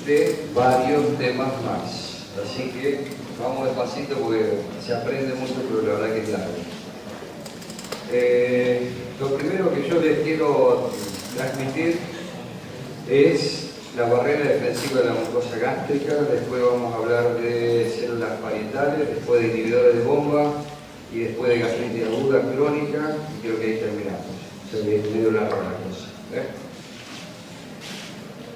de varios temas más. Así que vamos despacito porque se aprende mucho, pero la verdad que es largo. Lo primero que yo les quiero transmitir es la barrera defensiva de la mucosa gástrica. Después vamos a hablar de células parietales, después de inhibidores de bomba y después de gastritis aguda crónica, y creo que ahí terminamos. Se ve medio larga la cosa.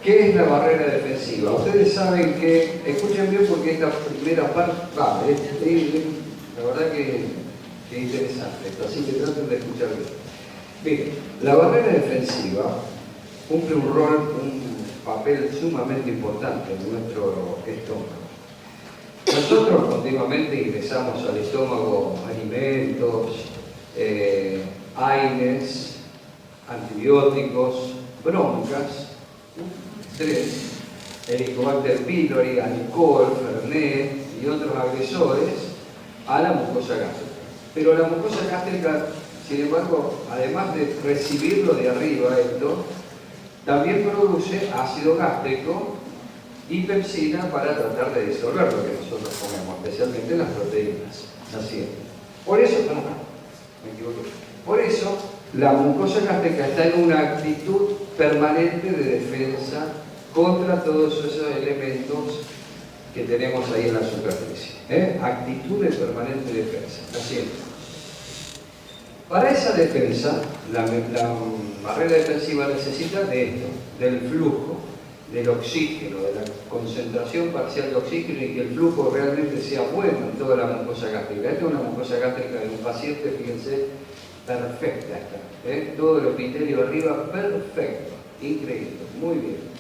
¿Qué es la barrera defensiva? Ustedes saben que, escuchen bien porque esta primera parte, la verdad que es interesante esto, así que traten de escuchar bien. Bien, la barrera defensiva cumple un rol, un papel sumamente importante en nuestro estómago. Nosotros continuamente ingresamos al estómago alimentos, AINES, antibióticos, broncas, estrés, Helicobacter pylori, alcohol, fernet y otros agresores a la mucosa gástrica. Pero la mucosa gástrica, sin embargo, además de recibirlo de arriba esto, también produce ácido gástrico y pepsina para tratar de disolver lo que nosotros comemos, especialmente las proteínas. Así es. Por eso, por eso la mucosa gástrica está en una actitud permanente de defensa contra todos esos elementos que tenemos ahí en la superficie. Actitud de permanente defensa. Así es. Para esa defensa, la barrera defensiva necesita de esto, del flujo, del oxígeno, de la concentración parcial de oxígeno y que el flujo realmente sea bueno en toda la mucosa gástrica. Esta es una mucosa gástrica de un paciente, fíjense, perfecta está. Todo el epitelio arriba, perfecto, increíble, muy bien.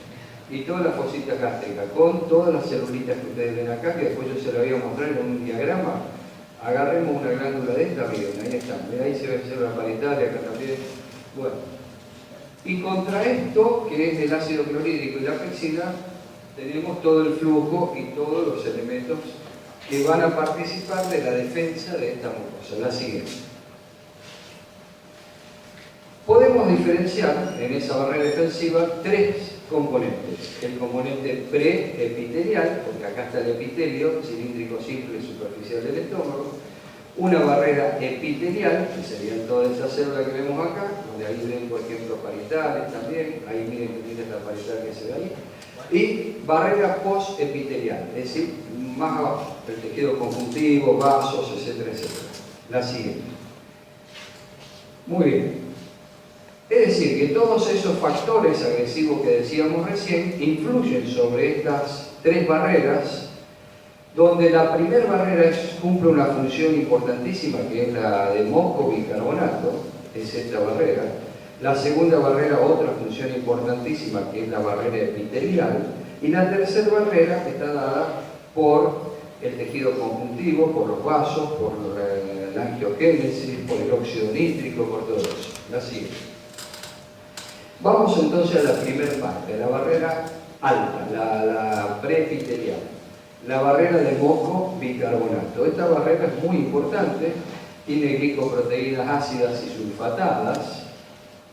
Y toda la fosita gástrica, con todas las celulitas que ustedes ven acá, que después yo se lo voy a mostrar en un diagrama. Agarremos una glándula de esta, miren, ahí está, miren, ahí se ve célula paritaria, acá también. Bueno, y contra esto, que es el ácido clorhídrico y la pepsina, tenemos todo el flujo y todos los elementos que van a participar de la defensa de esta mucosa. La siguiente. Podemos diferenciar en esa barrera defensiva tres componentes. El componente preepitelial, porque acá está el epitelio, cilíndrico simple y superficial del estómago. Una barrera epitelial, que serían todas esas células que vemos acá, donde ahí ven, por ejemplo, parietales también. Ahí miren que tiene esta parietal que se ve ahí. Y barrera postepitelial, es decir, más abajo, el tejido conjuntivo, vasos, etcétera, etcétera. La siguiente. Muy bien. Es decir, que todos esos factores agresivos que decíamos recién influyen sobre estas tres barreras, donde la primera barrera cumple una función importantísima, que es la de moco-bicarbonato, es esta barrera. La segunda barrera, otra función importantísima, que es la barrera epitelial. Y la tercera barrera está dada por el tejido conjuntivo, por los vasos, por la angiogénesis, por el óxido nítrico, por todo eso. La siguiente. Vamos entonces a la primera parte, la barrera alta, la preepitelial, la barrera de moco-bicarbonato. Esta barrera es muy importante, tiene glicoproteínas ácidas y sulfatadas,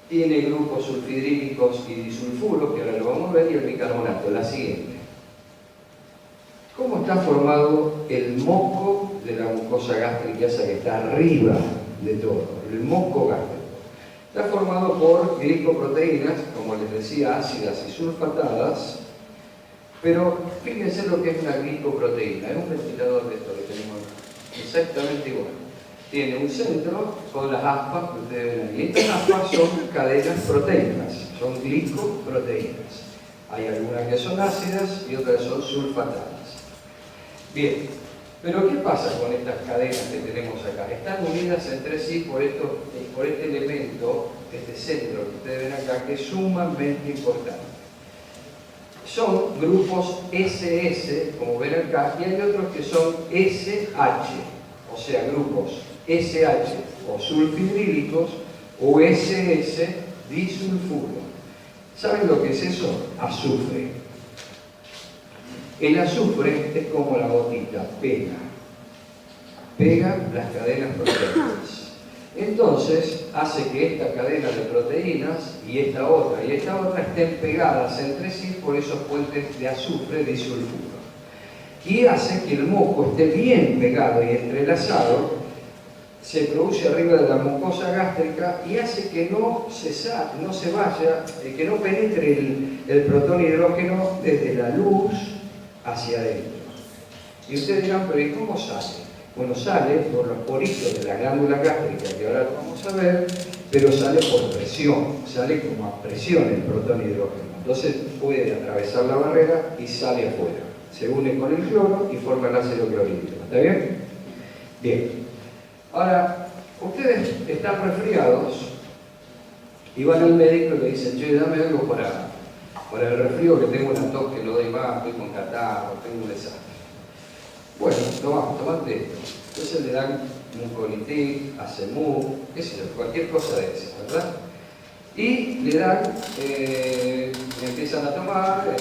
tiene grupos sulfidrílicos y disulfuros, que ahora lo vamos a ver, y el bicarbonato. La siguiente. ¿Cómo está formado el moco de la mucosa gástrica, esa que está arriba de todo? El moco gástrico. Está formado por glicoproteínas, como les decía, ácidas y sulfatadas, pero fíjense lo que es una glicoproteína. Es un ventilador de esto que tenemos exactamente igual. Tiene un centro con las aspas que ustedes ven ahí. Estas aspas son cadenas proteicas, son glicoproteínas. Hay algunas que son ácidas y otras son sulfatadas. Bien. Pero ¿qué pasa con estas cadenas que tenemos acá? Están unidas entre sí por este elemento, este centro que ustedes ven acá, que es sumamente importante. Son grupos SS, como ven acá, y hay otros que son SH, o sea, grupos SH o sulfidrílicos o SS disulfuro. ¿Saben lo que es eso? Azufre. El azufre es como la gotita, pega las cadenas proteicas. Entonces, hace que esta cadena de proteínas y esta otra estén pegadas entre sí por esos puentes de azufre disulfuro. Y hace que el moco esté bien pegado y entrelazado, se produce arriba de la mucosa gástrica y hace que no se vaya, que no penetre el protón hidrógeno desde la luz hacia adentro. Y ustedes dirán, pero ¿y cómo sale? Bueno, sale por los poritos de la glándula gástrica, que ahora lo vamos a ver, pero sale por presión, sale como a presión el protón hidrógeno. Entonces puede atravesar la barrera y sale afuera. Se une con el cloro y forma el ácido clorhídrico. ¿Está bien? Bien. Ahora, ustedes están resfriados y van al médico y le dicen, che, dame algo para el resfrío, que tengo una tos que no doy más, estoy con catarro, tengo un desastre. Bueno, tomate esto. Entonces le dan mucolitic, acemú, qué sé yo, cualquier cosa de esa, ¿verdad? Y le dan, empiezan a tomar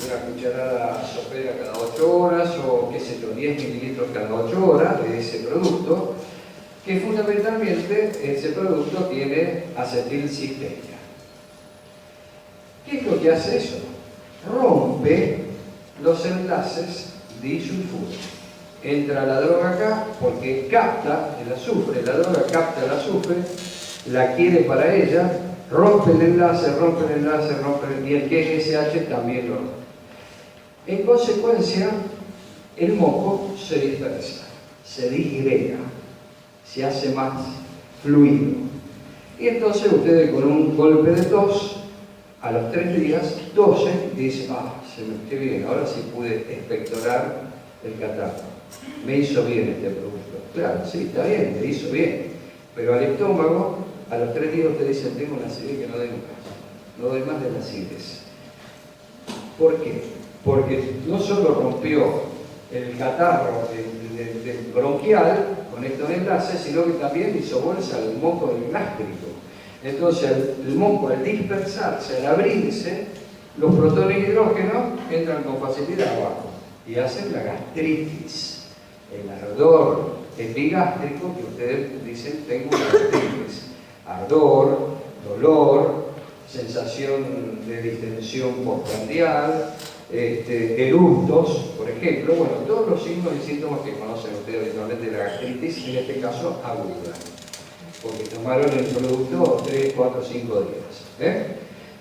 una cucharada sopera cada 8 horas o qué sé yo, 10 mililitros cada 8 horas de ese producto, que fundamentalmente ese producto tiene acetilcisteína. ¿Qué es lo que hace eso? Rompe los enlaces disulfuro. Entra la droga acá porque capta el azufre, la droga capta el azufre, la quiere para ella, rompe el enlace, y el QSH también lo rompe. En consecuencia, el moco se dispersa, se disgrega, se hace más fluido. Y entonces ustedes con un golpe de tos, a los 3 días, tosen y dicen, qué bien, ahora sí pude expectorar el catarro. Me hizo bien este producto. Claro, sí, está bien, me hizo bien. Pero al estómago, a los 3 días ustedes dicen, tengo una acidez que no doy más. No doy más de la acidez. ¿Por qué? Porque no solo rompió el catarro del bronquial con estos enlaces, sino que también hizo bolsa el moco del gástrico. Entonces el moco, al dispersarse, al abrirse, los protones hidrógenos entran con facilidad abajo y hacen la gastritis, el ardor epigástrico, que ustedes dicen, tengo una gastritis. Ardor, dolor, sensación de distensión postprandial, eructos, por ejemplo, bueno, todos los signos y síntomas que conocen ustedes habitualmente de la gastritis, en este caso aguda, porque tomaron el producto 3, 4, 5 días.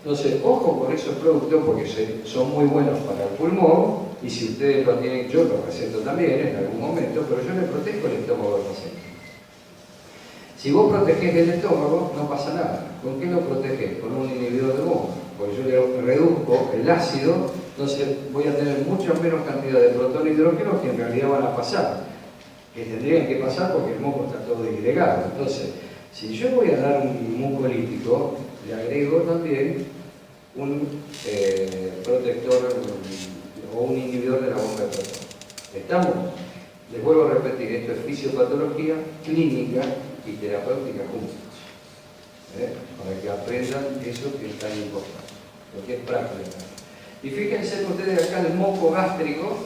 Entonces, ojo con esos productos porque son muy buenos para el pulmón y si ustedes lo tienen, yo lo recento también en algún momento, pero yo le protejo el estómago al paciente. Si vos protegés el estómago, no pasa nada. ¿Con qué lo protegés? Con un inhibidor de bomba. Porque yo le reduzco el ácido, entonces voy a tener mucha menos cantidad de protón y hidrógeno que en realidad van a pasar. Que tendrían que pasar porque el moco está todo disgregado. Entonces, si yo voy a dar un mucolítico, le agrego también un protector o un inhibidor de la bomba de protón. ¿Estamos? Les vuelvo a repetir, esto es fisiopatología clínica y terapéutica juntos. Para que aprendan eso que es tan importante, lo que es práctica. Y fíjense ustedes acá el moco gástrico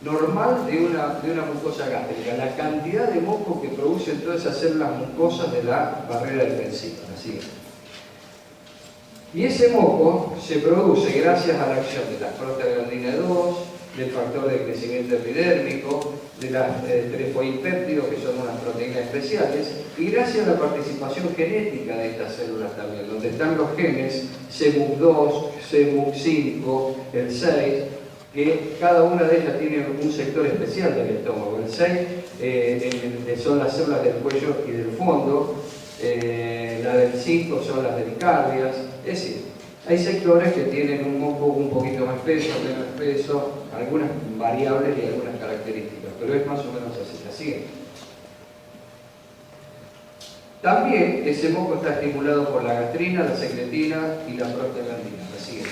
normal de una mucosa gástrica, la cantidad de moco que producen todas esas células mucosas de la barrera defensiva. Así es. Y ese moco se produce gracias a la acción de las prostaglandina 2, del factor de crecimiento epidérmico, de las trefoipéptidos, que son unas proteínas especiales, y gracias a la participación genética de estas células también, donde están los genes CEMUC2, CEMUC5, el 6, que cada una de ellas tiene un sector especial del estómago. El 6 son las células del cuello y del fondo, la del 5 son las dedicardias, es decir, hay sectores que tienen un moco un poquito más espeso, menos espeso, algunas variables y algunas características, pero es más o menos así. Así es. También ese moco está estimulado por la gastrina, la secretina y la prostaglandina. Así es.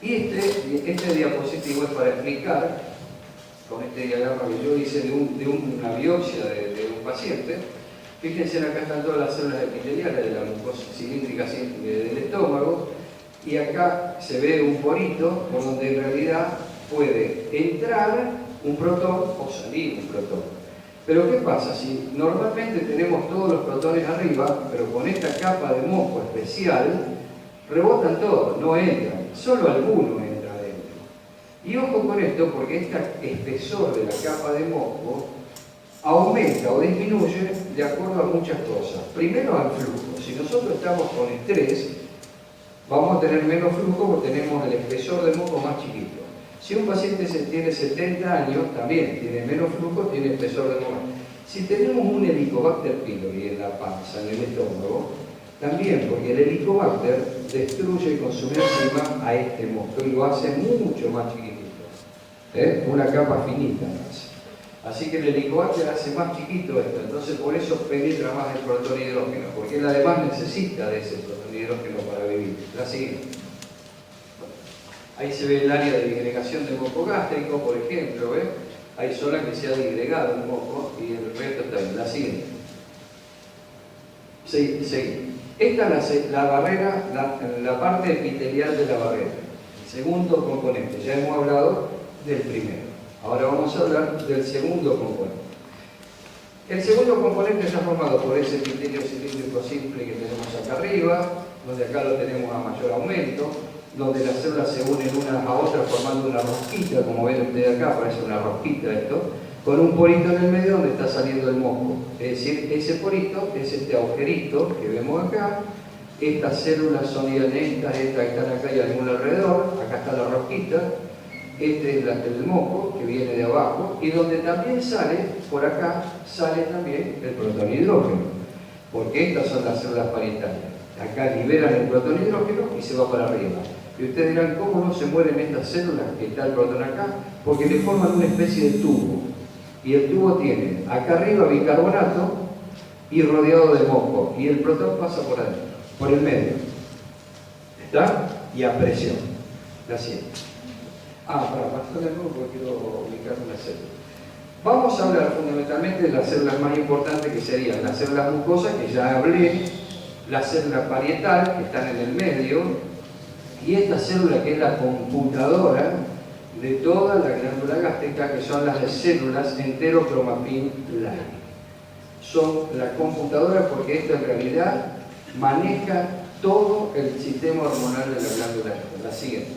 Y este diapositivo es para explicar, con este diagrama que yo hice de una biopsia de un paciente. Fíjense, acá están todas las células epiteliales de la mucosa cilíndrica del estómago y acá se ve un porito por donde en realidad puede entrar un protón o salir un protón. Pero ¿qué pasa? Si normalmente tenemos todos los protones arriba, pero con esta capa de moco especial, rebotan todos, no entran, solo alguno entra adentro. Y ojo con esto, porque este espesor de la capa de moco aumenta o disminuye de acuerdo a muchas cosas. Primero al flujo. Si nosotros estamos con estrés, vamos a tener menos flujo porque tenemos el espesor de moco más chiquito. Si un paciente tiene 70 años, también tiene menos flujo, tiene espesor de moco. Si tenemos un Helicobacter pylori en la panza, en el estómago, también, porque el Helicobacter destruye y consume encima a este moco y lo hace mucho más chiquitito. Una capa finita más. Así que el Helicobacter hace más chiquito esto, entonces por eso penetra más el protón hidrógeno, porque él además necesita de ese protón hidrógeno para vivir. La siguiente. Ahí se ve el área de disgregación del moco gástrico, por ejemplo, ¿ves? Hay zonas que se ha disgregado un moco y el resto está bien. La siguiente. Sí. Esta es la barrera, la parte epitelial de la barrera. El segundo componente. Ya hemos hablado del primero. Ahora vamos a hablar del segundo componente. El segundo componente está formado por ese epitelio cilíndrico simple que tenemos acá arriba, donde acá lo tenemos a mayor aumento, donde las células se unen unas a otras formando una rosquita, como ven ustedes acá, parece una rosquita esto, con un porito en el medio donde está saliendo el moco. Es decir, ese porito es este agujerito que vemos acá. Estas células son estas que están acá y alguna alrededor. Acá está la rosquita. Este es el moco que viene de abajo y donde también sale, por acá, sale también el protón hidrógeno, porque estas son las células parietales. Acá liberan el protón hidrógeno y se va para arriba. Y ustedes dirán, ¿cómo no se mueren estas células que está el protón acá? Porque le forman una especie de tubo. Y el tubo tiene acá arriba bicarbonato y rodeado de moco. Y el protón pasa por adentro, por el medio. ¿Está? Y a presión. La siguiente. Para pasar de nuevo porque quiero ubicar una célula. Vamos a hablar fundamentalmente de las células más importantes que serían las células mucosas, que ya hablé, la célula parietal, que están en el medio, y esta célula que es la computadora de toda la glándula gástrica, que son las células enterocromafin-like. Son la computadora porque esto en realidad maneja todo el sistema hormonal de la glándula gástrica. La siguiente.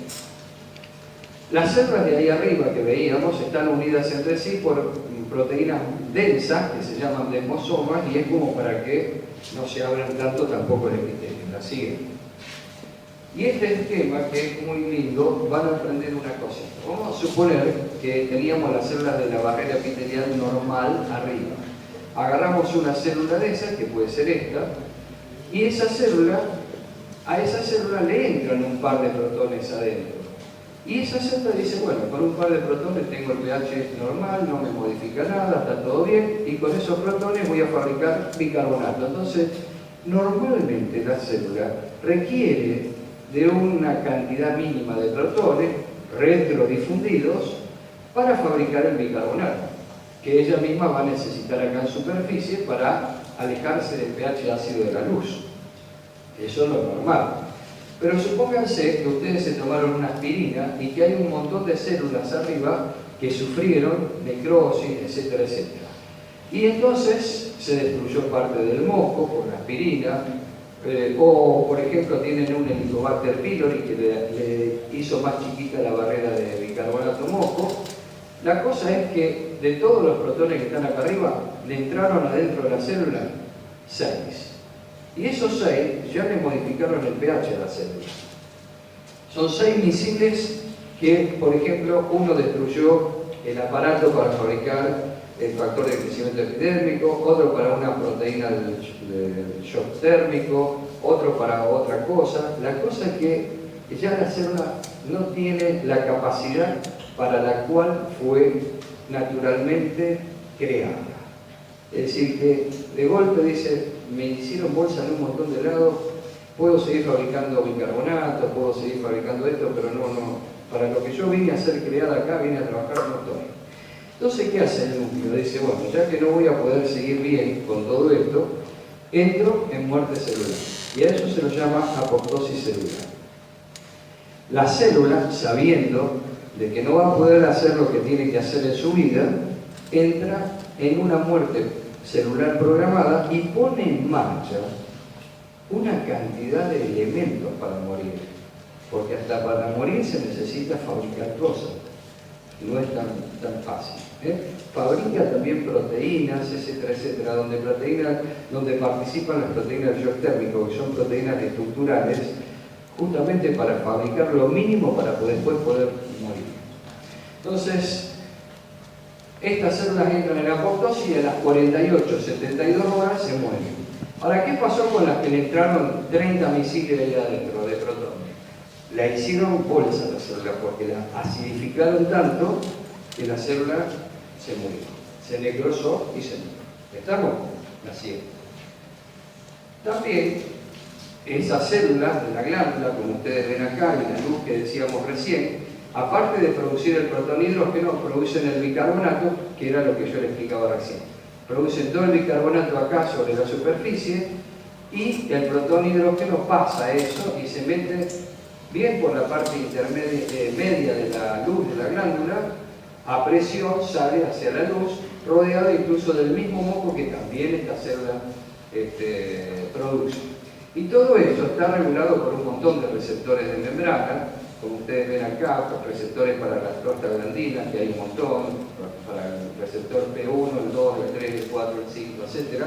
Las células de ahí arriba que veíamos están unidas entre sí por proteínas densas que se llaman desmosomas y es como para que no se abran tanto tampoco el epitelio. La siguiente. Y este esquema, que es muy lindo, van a aprender una cosa. Vamos a suponer que teníamos las células de la barrera epitelial normal arriba. Agarramos una célula de esas, que puede ser esta, y a esa célula le entran un par de protones adentro. Y esa célula dice, bueno, con un par de protones tengo el pH normal, no me modifica nada, está todo bien, y con esos protones voy a fabricar bicarbonato. Entonces, normalmente la célula requiere de una cantidad mínima de protones retrodifundidos para fabricar el bicarbonato, que ella misma va a necesitar acá en superficie para alejarse del pH ácido de la luz. Eso es lo normal. Pero supónganse que ustedes se tomaron una aspirina y que hay un montón de células arriba que sufrieron necrosis, etcétera, etcétera. Y entonces se destruyó parte del moco por la aspirina, o por ejemplo tienen un Helicobacter pylori que le hizo más chiquita la barrera de bicarbonato moco. La cosa es que de todos los protones que están acá arriba, le entraron adentro de la célula 6. Y esos 6 ya le modificaron el pH a la célula. Son 6 misiles que, por ejemplo, uno destruyó el aparato para fabricar el factor de crecimiento epidérmico, otro para una proteína del shock térmico, otro para otra cosa. La cosa es que ya la célula no tiene la capacidad para la cual fue naturalmente creada. Es decir, que de golpe dice, me hicieron bolsa en un montón de lados, puedo seguir fabricando bicarbonato, puedo seguir fabricando esto, pero no, para lo que yo vine a ser creada acá, vine a trabajar no estoy. Entonces, ¿qué hace el núcleo? Dice, bueno, ya que no voy a poder seguir bien con todo esto, entro en muerte celular. Y a eso se lo llama apoptosis celular. La célula, sabiendo de que no va a poder hacer lo que tiene que hacer en su vida, entra en una muerte celular programada y pone en marcha una cantidad de elementos para morir, porque hasta para morir se necesita fabricar cosas, no es tan fácil. Fabrica también proteínas, etcétera, etcétera, donde participan las proteínas del shock térmico, que son proteínas estructurales, justamente para fabricar lo mínimo para después poder morir. Entonces, estas células entran en apoptosis y a las 48, 72 horas se mueren. Ahora, ¿qué pasó con las que le entraron 30 misiles ahí adentro de protones? La hicieron bolsa la célula porque la acidificaron tanto que la célula se murió, se necrosó y se murió. ¿Estamos? Así es. También esas células de la glándula, como ustedes ven acá, en la luz que decíamos recién, aparte de producir el protonhidrógeno, producen el bicarbonato, que era lo que yo les explicaba recién. Producen todo el bicarbonato acá sobre la superficie y el protonhidrógeno pasa eso y se mete bien por la parte media de la luz de la glándula, a presión sale hacia la luz, rodeado incluso del mismo moco que también esta célula produce. Y todo esto está regulado por un montón de receptores de membrana, como ustedes ven acá, los receptores para las prostaglandinas, que hay un montón, para el receptor P1, el 2, el 3, el 4, el 5, etc.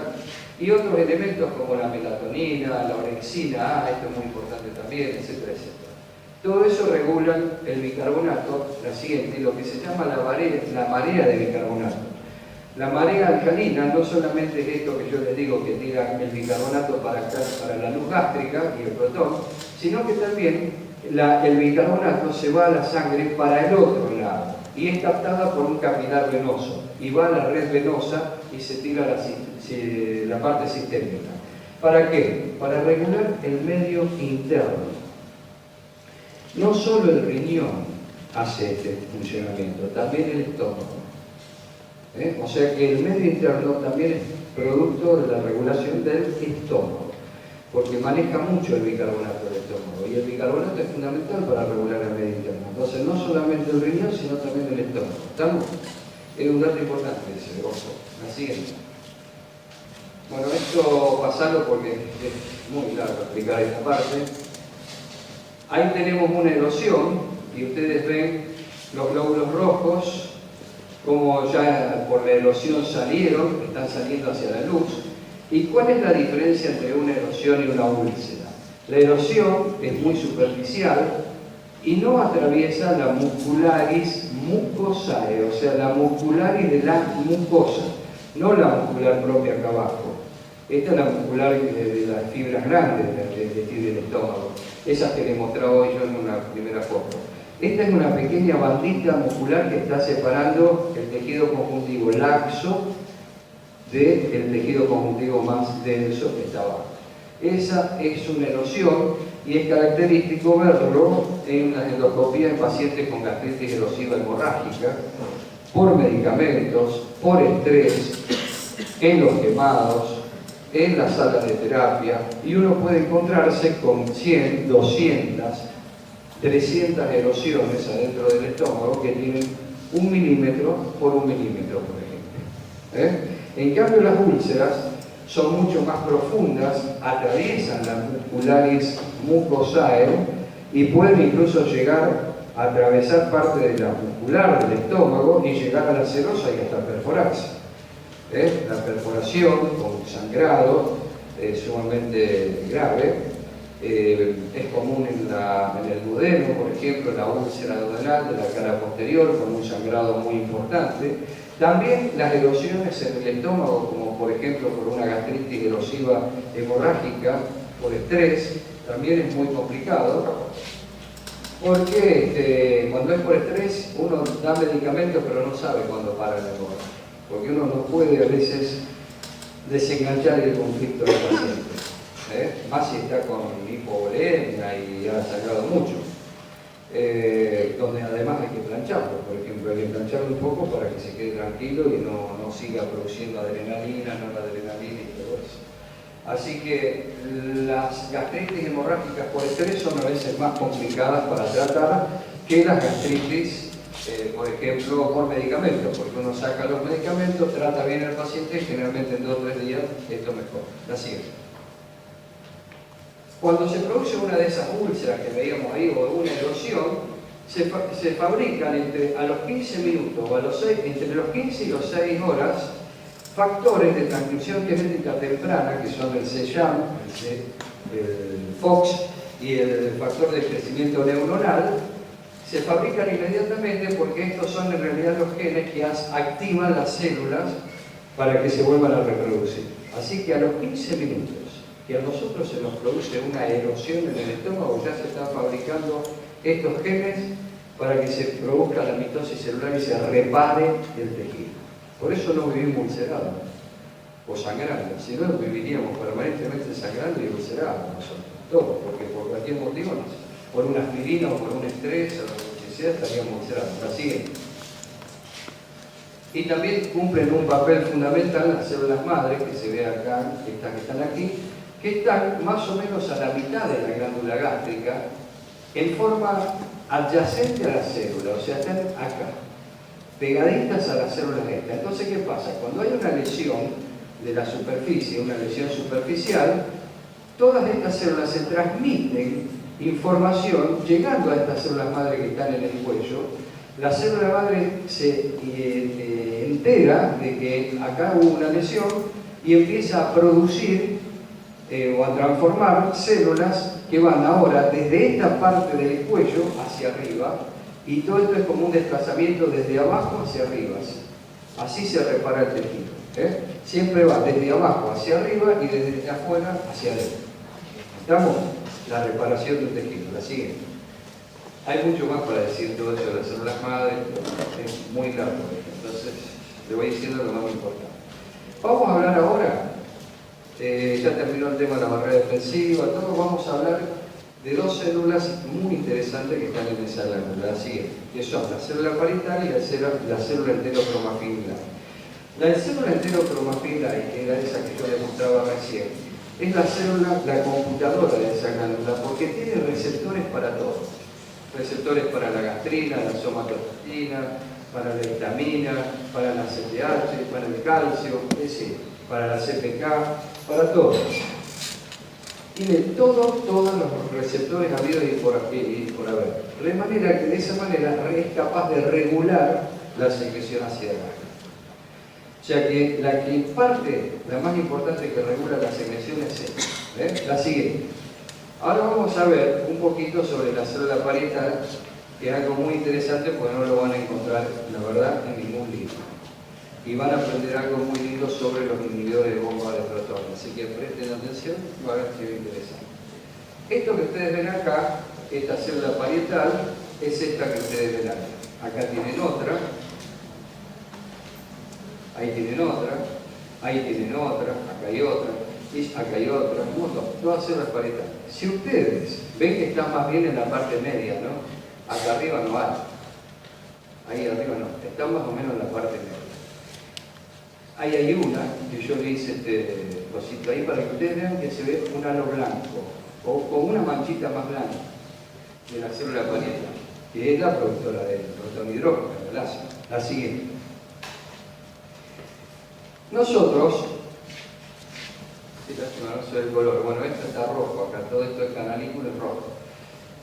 Y otros elementos como la melatonina, la orexina, esto es muy importante también, etcétera, etcétera. Todo eso regula el bicarbonato, la siguiente, lo que se llama la marea de bicarbonato. La marea alcalina no solamente es esto que yo les digo que tira el bicarbonato para la luz gástrica y el protón, sino que también el bicarbonato se va a la sangre para el otro lado y es captada por un capilar venoso y va a la red venosa y se tira la parte sistémica. ¿Para qué? Para regular el medio interno. No solo el riñón hace este funcionamiento, también el estómago. O sea que el medio interno también es producto de la regulación del estómago, porque maneja mucho el bicarbonato del estómago, y el bicarbonato es fundamental para regular el medio interno. Entonces, no solamente el riñón, sino también el estómago. ¿Estamos? Es un dato importante ese, ojo. La siguiente. Bueno, esto pasarlo porque es muy largo explicar esta parte. Ahí tenemos una erosión, y ustedes ven los glóbulos rojos, como ya por la erosión salieron, están saliendo hacia la luz. ¿Y cuál es la diferencia entre una erosión y una úlcera? La erosión es muy superficial y no atraviesa la muscularis mucosae, o sea, la muscularis de la mucosa, no la muscular propia acá abajo. Esta es la muscular de las fibras grandes del estómago, esas que les mostraba hoy yo en una primera foto. Esta es una pequeña bandita muscular que está separando el tejido conjuntivo laxo del tejido conjuntivo más denso que está abajo. Esa es una erosión y es característico verlo en una endoscopía en pacientes con gastritis erosiva hemorrágica, por medicamentos, por estrés, en los quemados, en las salas de terapia, y uno puede encontrarse con 100, 200, 300 erosiones adentro del estómago que tienen 1 milímetro por 1 milímetro, por ejemplo. En cambio, las úlceras son mucho más profundas, atraviesan las muscularis mucosae y pueden incluso llegar a atravesar parte de la muscular del estómago y llegar a la serosa y hasta perforarse. La perforación con sangrado es sumamente grave. Es común en el duodeno, por ejemplo, en la úlcera duodenal de la cara posterior, con un sangrado muy importante. También las erosiones en el estómago, como por ejemplo por una gastritis erosiva hemorrágica, por estrés, también es muy complicado, porque cuando es por estrés uno da medicamentos pero no sabe cuándo para el hemorragia, porque uno no puede a veces desenganchar el conflicto del paciente. Más si está con hipovolemia y ha sangrado mucho, donde además hay que plancharlo, por ejemplo, hay que plancharlo un poco para que se quede tranquilo y no siga produciendo adrenalina, noradrenalina y todo eso. Así que las gastritis hemorrágicas por estrés son a veces más complicadas para tratar que las gastritis por ejemplo, por medicamentos, porque uno saca los medicamentos, trata bien al paciente y generalmente en 2 o 3 días esto mejora. La siguiente. Cuando se produce una de esas úlceras que veíamos ahí o una erosión, se fabrican a los 15 minutos o entre los 15 y los 6 horas factores de transcripción genética temprana, que son el CEAM, el FOX y el factor de crecimiento neuronal. Se fabrican inmediatamente porque estos son en realidad los genes que activan las células para que se vuelvan a reproducir. Así que a los 15 minutos que a nosotros se nos produce una erosión en el estómago, ya se están fabricando estos genes para que se produzca la mitosis celular y se repare el tejido. Por eso no vivimos ulcerados o sangrando, si no viviríamos permanentemente sangrando y ulcerados nosotros, todos, porque por cualquier motivo, por una aspirina o por un estrés o lo que sea, estaríamos ulcerados. La siguiente. Y también cumplen un papel fundamental las células madres, que se ve acá, estas que están aquí, que están más o menos a la mitad de la glándula gástrica, en forma adyacente a la célula, o sea, están acá, pegaditas a las células estas. Entonces, ¿qué pasa? Cuando hay una lesión de la superficie, una lesión superficial, todas estas células se transmiten información llegando a estas células madre que están en el cuello. La célula madre se entera de que acá hubo una lesión y empieza a producir o a transformar células que van ahora desde esta parte del cuello hacia arriba, y todo esto es como un desplazamiento desde abajo hacia arriba. Así se repara el tejido. Siempre va desde abajo hacia arriba y desde afuera hacia adentro. ¿Estamos? La reparación del tejido. La siguiente. Hay mucho más para decir todo eso de las células madre, es muy largo. Entonces, le voy diciendo lo más importante. Vamos a hablar ahora, ya terminó el tema de la barrera defensiva, todo, vamos a hablar de 2 células muy interesantes que están en esa glándula, así que son la célula parietal y la célula enterocromafilar. La célula enterocromafilar, que era esa que yo le mostraba recién, es la célula, la computadora de esa glándula, porque tiene receptores para todo. Receptores para la gastrina, la somatostatina, para la histamina, para la CTH, para el calcio, es decir, para la CPK, para todo. Tiene todos los receptores habidos y por haber. De manera que de esa manera es capaz de regular la secreción hacia abajo. O sea que la más importante que regula la secreción es esta. La siguiente. Ahora vamos a ver un poquito sobre la célula parietal, que es algo muy interesante porque no lo van a encontrar, la verdad, en ningún libro. Y van a aprender algo muy lindo sobre los inhibidores de bomba de protones. Así que presten atención, va a ver si es interesante. Esto que ustedes ven acá, esta célula parietal, es esta que ustedes ven acá. Acá tienen otra, ahí tienen otra, ahí tienen otra, acá hay otra, y acá hay otra, un montón, todas células parietales. Si ustedes ven que están más bien en la parte media, ¿no? Acá arriba no hay, ahí arriba no, están más o menos en la parte media. Ahí hay una, que yo le hice este cosito ahí para que ustedes vean que se ve un halo blanco, o con una manchita más blanca de la célula parietal, que es la productora del protonhidrógeno, el ácido. La siguiente. Nosotros, no sé el color, bueno, esto está rojo acá, todo esto es canalículo es rojo.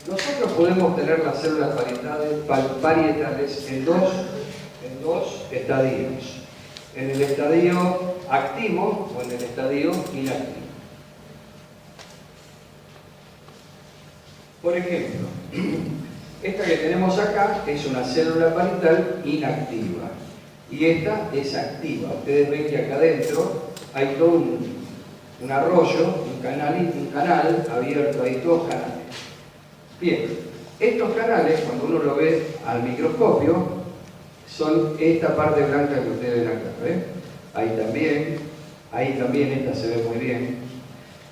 Nosotros podemos tener las células parietales en dos estadios. En el estadio activo o en el estadio inactivo. Por ejemplo, esta que tenemos acá es una célula parietal inactiva y esta es activa. Ustedes ven que acá adentro hay todo un arroyo, un canal abierto, hay 2 canales. Bien, estos canales, cuando uno lo ve al microscopio, son esta parte blanca que ustedes ven acá, ¿ven? Ahí también esta se ve muy bien.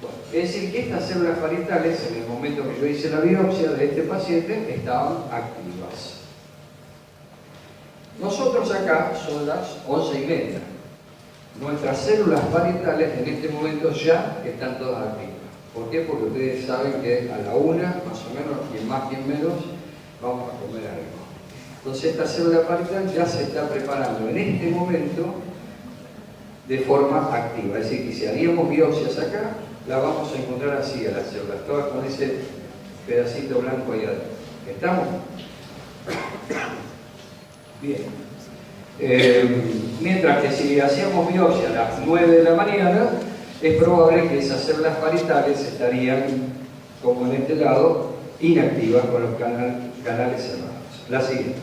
Bueno, es decir, que estas células parietales, en el momento que yo hice la biopsia de este paciente, estaban activas. Nosotros acá son las 11:30. Nuestras células parietales en este momento ya están todas activas. ¿Por qué? Porque ustedes saben que a la 1, más o menos, quien más, quien menos, vamos a comer algo. Entonces esta célula parietal ya se está preparando en este momento de forma activa. Es decir, que si haríamos biopsias acá, la vamos a encontrar así a la célula, toda con ese pedacito blanco ahí adentro. ¿Estamos? Bien. Mientras que si hacíamos biopsia a las 9 de la mañana, es probable que esas células parietales estarían, como en este lado, inactivas con los canales cerrados. La siguiente.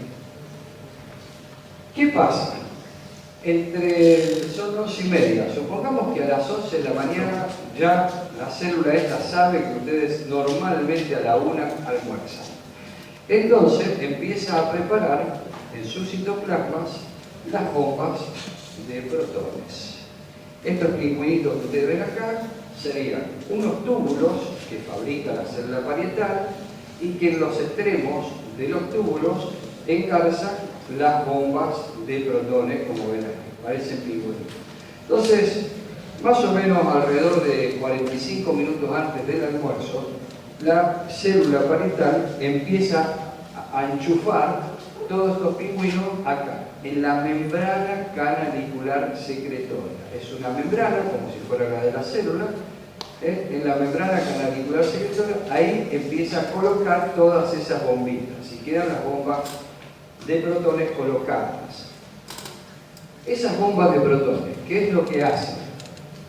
¿Qué pasa? Son 11:30. Supongamos que a las 11 de la mañana ya la célula esta sabe que ustedes normalmente a la 1 almuerzan. Entonces empieza a preparar en sus citoplasmas las bombas de protones. Estos pingüinitos que ustedes ven acá serían unos túbulos que fabrica la célula parietal y que en los extremos de los túbulos engarzan las bombas de protones, como ven aquí, parecen pingüinitos. Entonces, más o menos alrededor de 45 minutos antes del almuerzo, la célula parietal empieza a enchufar todos estos pingüinos acá, en la membrana canalicular secretoria. Es una membrana, como si fuera la de la célula, en la membrana canalicular secretoria, ahí empieza a colocar todas esas bombitas, y quedan las bombas de protones colocadas. Esas bombas de protones, ¿qué es lo que hacen?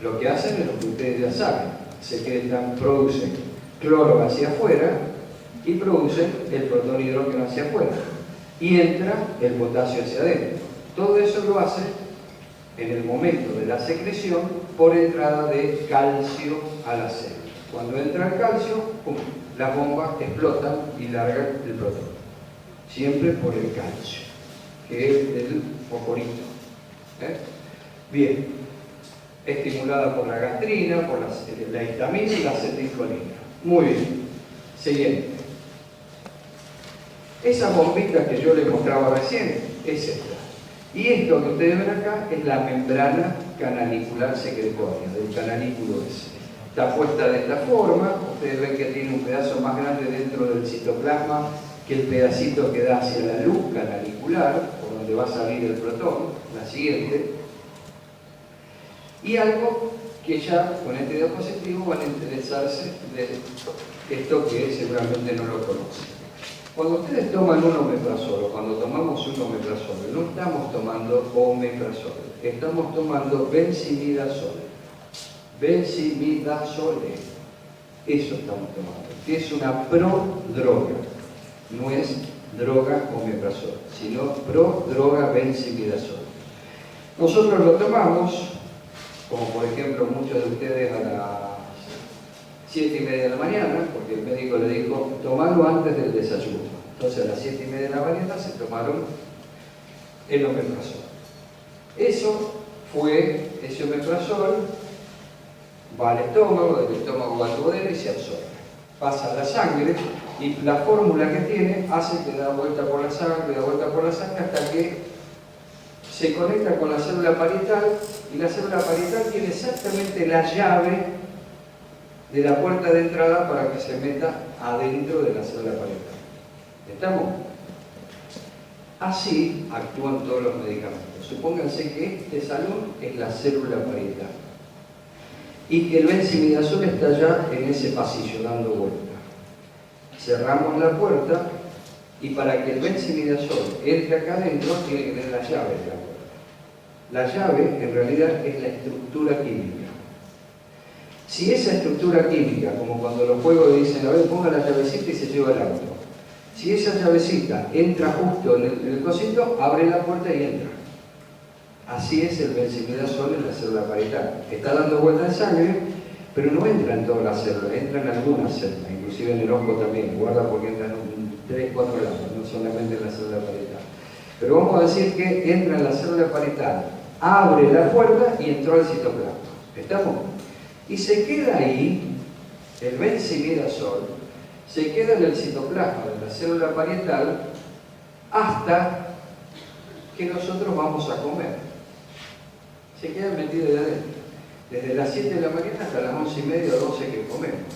Lo que hacen es lo que ustedes ya saben, secretan, producen cloro hacia afuera y producen el protón hidrógeno hacia afuera. Y entra el potasio hacia adentro. Todo eso lo hace en el momento de la secreción por entrada de calcio a la célula. Cuando entra el calcio, ¡pum!, las bombas explotan y largan el protón. Siempre por el calcio, que es el fosforito. Bien, estimulada por la gastrina, por la histamina y la acetilcolina. Muy bien. Siguiente. Esa bombita que yo les mostraba recién es esta. Y esto que ustedes ven acá es la membrana canalicular secretoria, del canalículo ese. Está puesta de esta forma, ustedes ven que tiene un pedazo más grande dentro del citoplasma que el pedacito que da hacia la luz canalicular, por donde va a salir el protón, la siguiente. Y algo que ya con este diapositivo van a interesarse de esto que seguramente no lo conocen. Cuando ustedes toman un omeprazol, o cuando tomamos un omeprazol, no estamos tomando omeprazol, estamos tomando benzimidazol. Benzimidazol, eso estamos tomando, que es una prodroga, no es droga omeprazol, sino prodroga benzimidazol. Nosotros lo tomamos, como por ejemplo muchos de ustedes a las 7:30 de la mañana, porque el médico le dijo, tomarlo antes del desayuno. Entonces a las 7:30 de la mañana se tomaron el omeprazol. Ese omeprazol va al estómago, del estómago al duodeno y se absorbe. Pasa a la sangre y la fórmula que tiene hace que da vuelta por la sangre, hasta que se conecta con la célula parietal, y la célula parietal tiene exactamente la llave de la puerta de entrada para que se meta adentro de la célula parietal. ¿Estamos? Así actúan todos los medicamentos. Supónganse que este salón es la célula parietal y que el benzimidazol está ya en ese pasillo dando vuelta. Cerramos la puerta y para que el benzimidazol entre acá adentro tiene que tener la llave de la puerta. La llave en realidad es la estructura química. Si esa estructura química, como cuando los juegos dicen, a ver, ponga la llavecita y se lleva el auto. Si esa llavecita entra justo en el cosito, abre la puerta y entra. Así es el benzimidazol en la célula parietal. Está dando vuelta en sangre, pero no entra en todas las células, entra en algunas células, inclusive en el ojo también. Guarda porque entran en 3, 4 lados, no solamente en la célula parietal. Pero vamos a decir que entra en la célula parietal, abre la puerta y entró al citoplasma. ¿Estamos? Y se queda ahí, el benzimidazol, se queda en el citoplasma de la célula parietal hasta que nosotros vamos a comer. Se queda metido de adentro. Desde las 7 de la mañana hasta las 11:30 o 12 que comemos.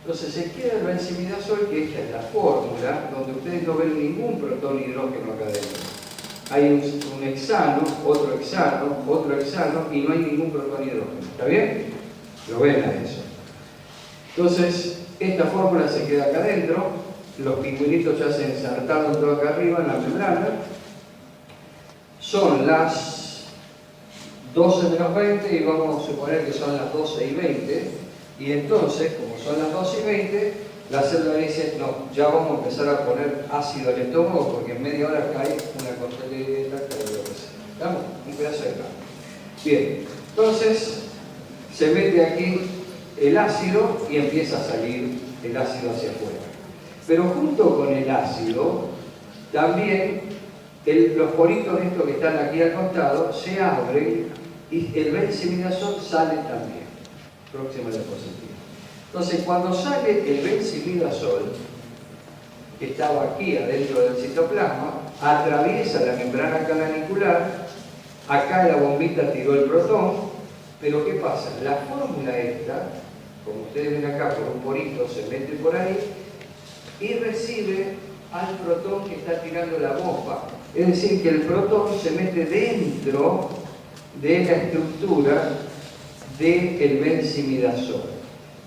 Entonces se queda el benzimidazol, que esta es la fórmula, donde ustedes no ven ningún protón hidrógeno acá adentro. Hay un hexano, otro hexano, y no hay ningún protón hidrógeno. ¿Está bien? Lo ven a eso. Entonces, esta fórmula se queda acá adentro, los pingüinitos ya se ensartaron todo acá arriba en la membrana. Son las 12 menos 20 y vamos a suponer que son las 12 y 20. Y entonces, como son las 12 y 20, la célula dice, no, ya vamos a empezar a poner ácido al estómago porque en media hora cae una costeleta, cae lo que sea. ¿Estamos? Un pedazo de carne. Bien, entonces se mete aquí el ácido y empieza a salir el ácido hacia afuera. Pero junto con el ácido, también los poritos estos que están aquí al costado se abren y el benzimidazol sale también. Próxima diapositiva. Entonces, cuando sale el benzimidazol, que estaba aquí adentro del citoplasma, atraviesa la membrana canalicular, acá la bombita tiró el protón, pero ¿qué pasa? La fórmula esta, como ustedes ven acá, por un porito se mete por ahí y recibe al protón que está tirando la bomba. Es decir, que el protón se mete dentro de la estructura del benzimidazol.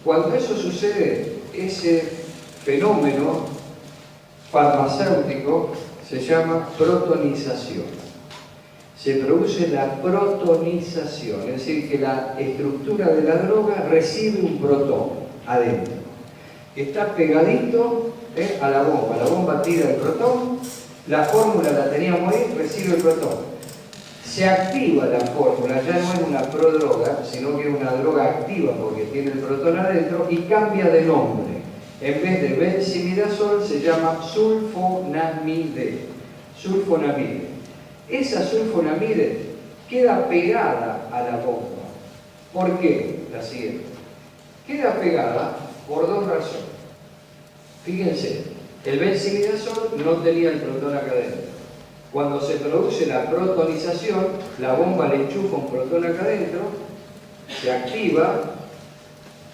Cuando eso sucede, ese fenómeno farmacéutico se llama protonización. Se produce la protonización, es decir, que la estructura de la droga recibe un protón adentro. Está pegadito a la bomba tira el protón, la fórmula la teníamos ahí, recibe el protón. Se activa la fórmula, ya no es una prodroga, sino que es una droga activa porque tiene el protón adentro y cambia de nombre. En vez de benzimidazol se llama sulfonamide. Sulfonamide. Esa sulfonamide queda pegada a la bomba. ¿Por qué? La siguiente. Queda pegada por dos razones. Fíjense, el benzimidazol no tenía el protón acá adentro. Cuando se produce la protonización, la bomba le enchufa un protón acá adentro, se activa,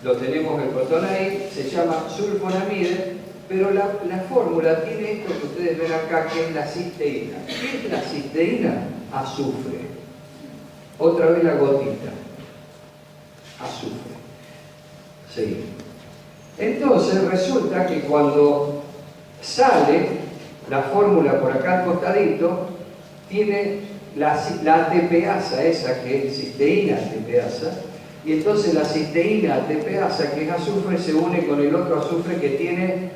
lo tenemos el protón ahí, se llama sulfonamide, pero la fórmula tiene esto que ustedes ven acá, que es la cisteína. ¿Qué es la cisteína? Azufre. Otra vez la gotita. Azufre. Seguimos. Entonces resulta que cuando sale la fórmula por acá al costadito, tiene la ATPasa esa que es cisteína ATPasa, y entonces la cisteína ATPasa, que es azufre, se une con el otro azufre que tiene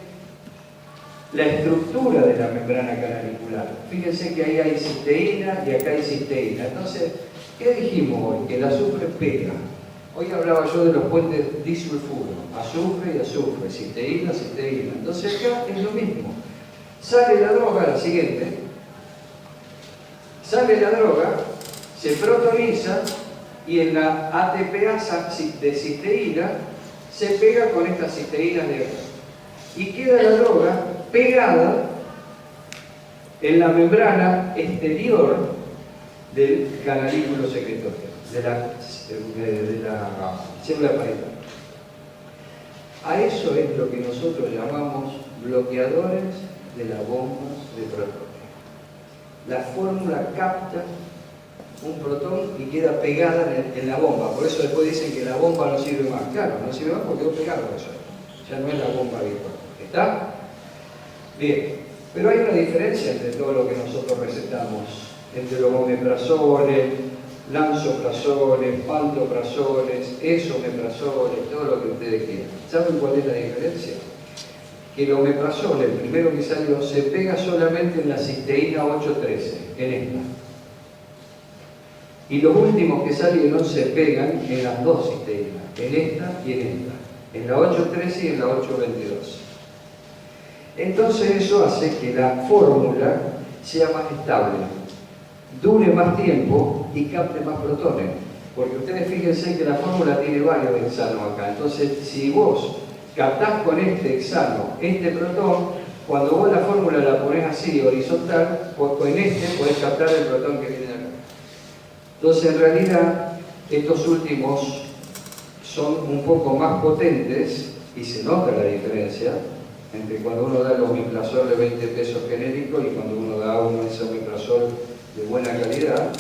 la estructura de la membrana canalicular. Fíjense que ahí hay cisteína y acá hay cisteína. Entonces, ¿qué dijimos hoy? Que el azufre pega. Hoy hablaba yo de los puentes disulfuro, azufre y azufre, cisteína, cisteína. Entonces acá es lo mismo. Sale la droga, la siguiente, sale la droga, se protoniza y en la ATPasa de cisteína se pega con estas cisteínas de acá. Y queda la droga pegada en la membrana exterior del canalículo secretorio, de la célula parietal. A eso es lo que nosotros llamamos bloqueadores de la bomba de protones. La fórmula capta un protón y queda pegada en la bomba. Por eso después dicen que la bomba no sirve más. Claro, no sirve más porque quedó pegado a eso. Ya no es la bomba habitual. ¿Está? Bien. Pero hay una diferencia entre todo lo que nosotros recetamos. Entre los omeprazoles, lansoprazoles, pantoprazzoles, esomeprazoles, todo lo que ustedes quieran. ¿Saben cuál es la diferencia? Que el omeprazol, el primero que salió, se pega solamente en la cisteína 813, en esta. Y los últimos que salieron se pegan en las dos cisteínas, en esta y en esta, en la 813 y en la 822. Entonces eso hace que la fórmula sea más estable, dure más tiempo y capte más protones. Porque ustedes fíjense que la fórmula tiene varios hexanos acá. Entonces, si vos captás con este hexano este protón, cuando vos la fórmula la ponés así, horizontal, con este podés captar el protón que viene acá. Entonces, en realidad, estos últimos son un poco más potentes y se nota la diferencia entre cuando uno da el omeprazol de 20 pesos genérico y cuando uno da un omeprazol de buena calidad,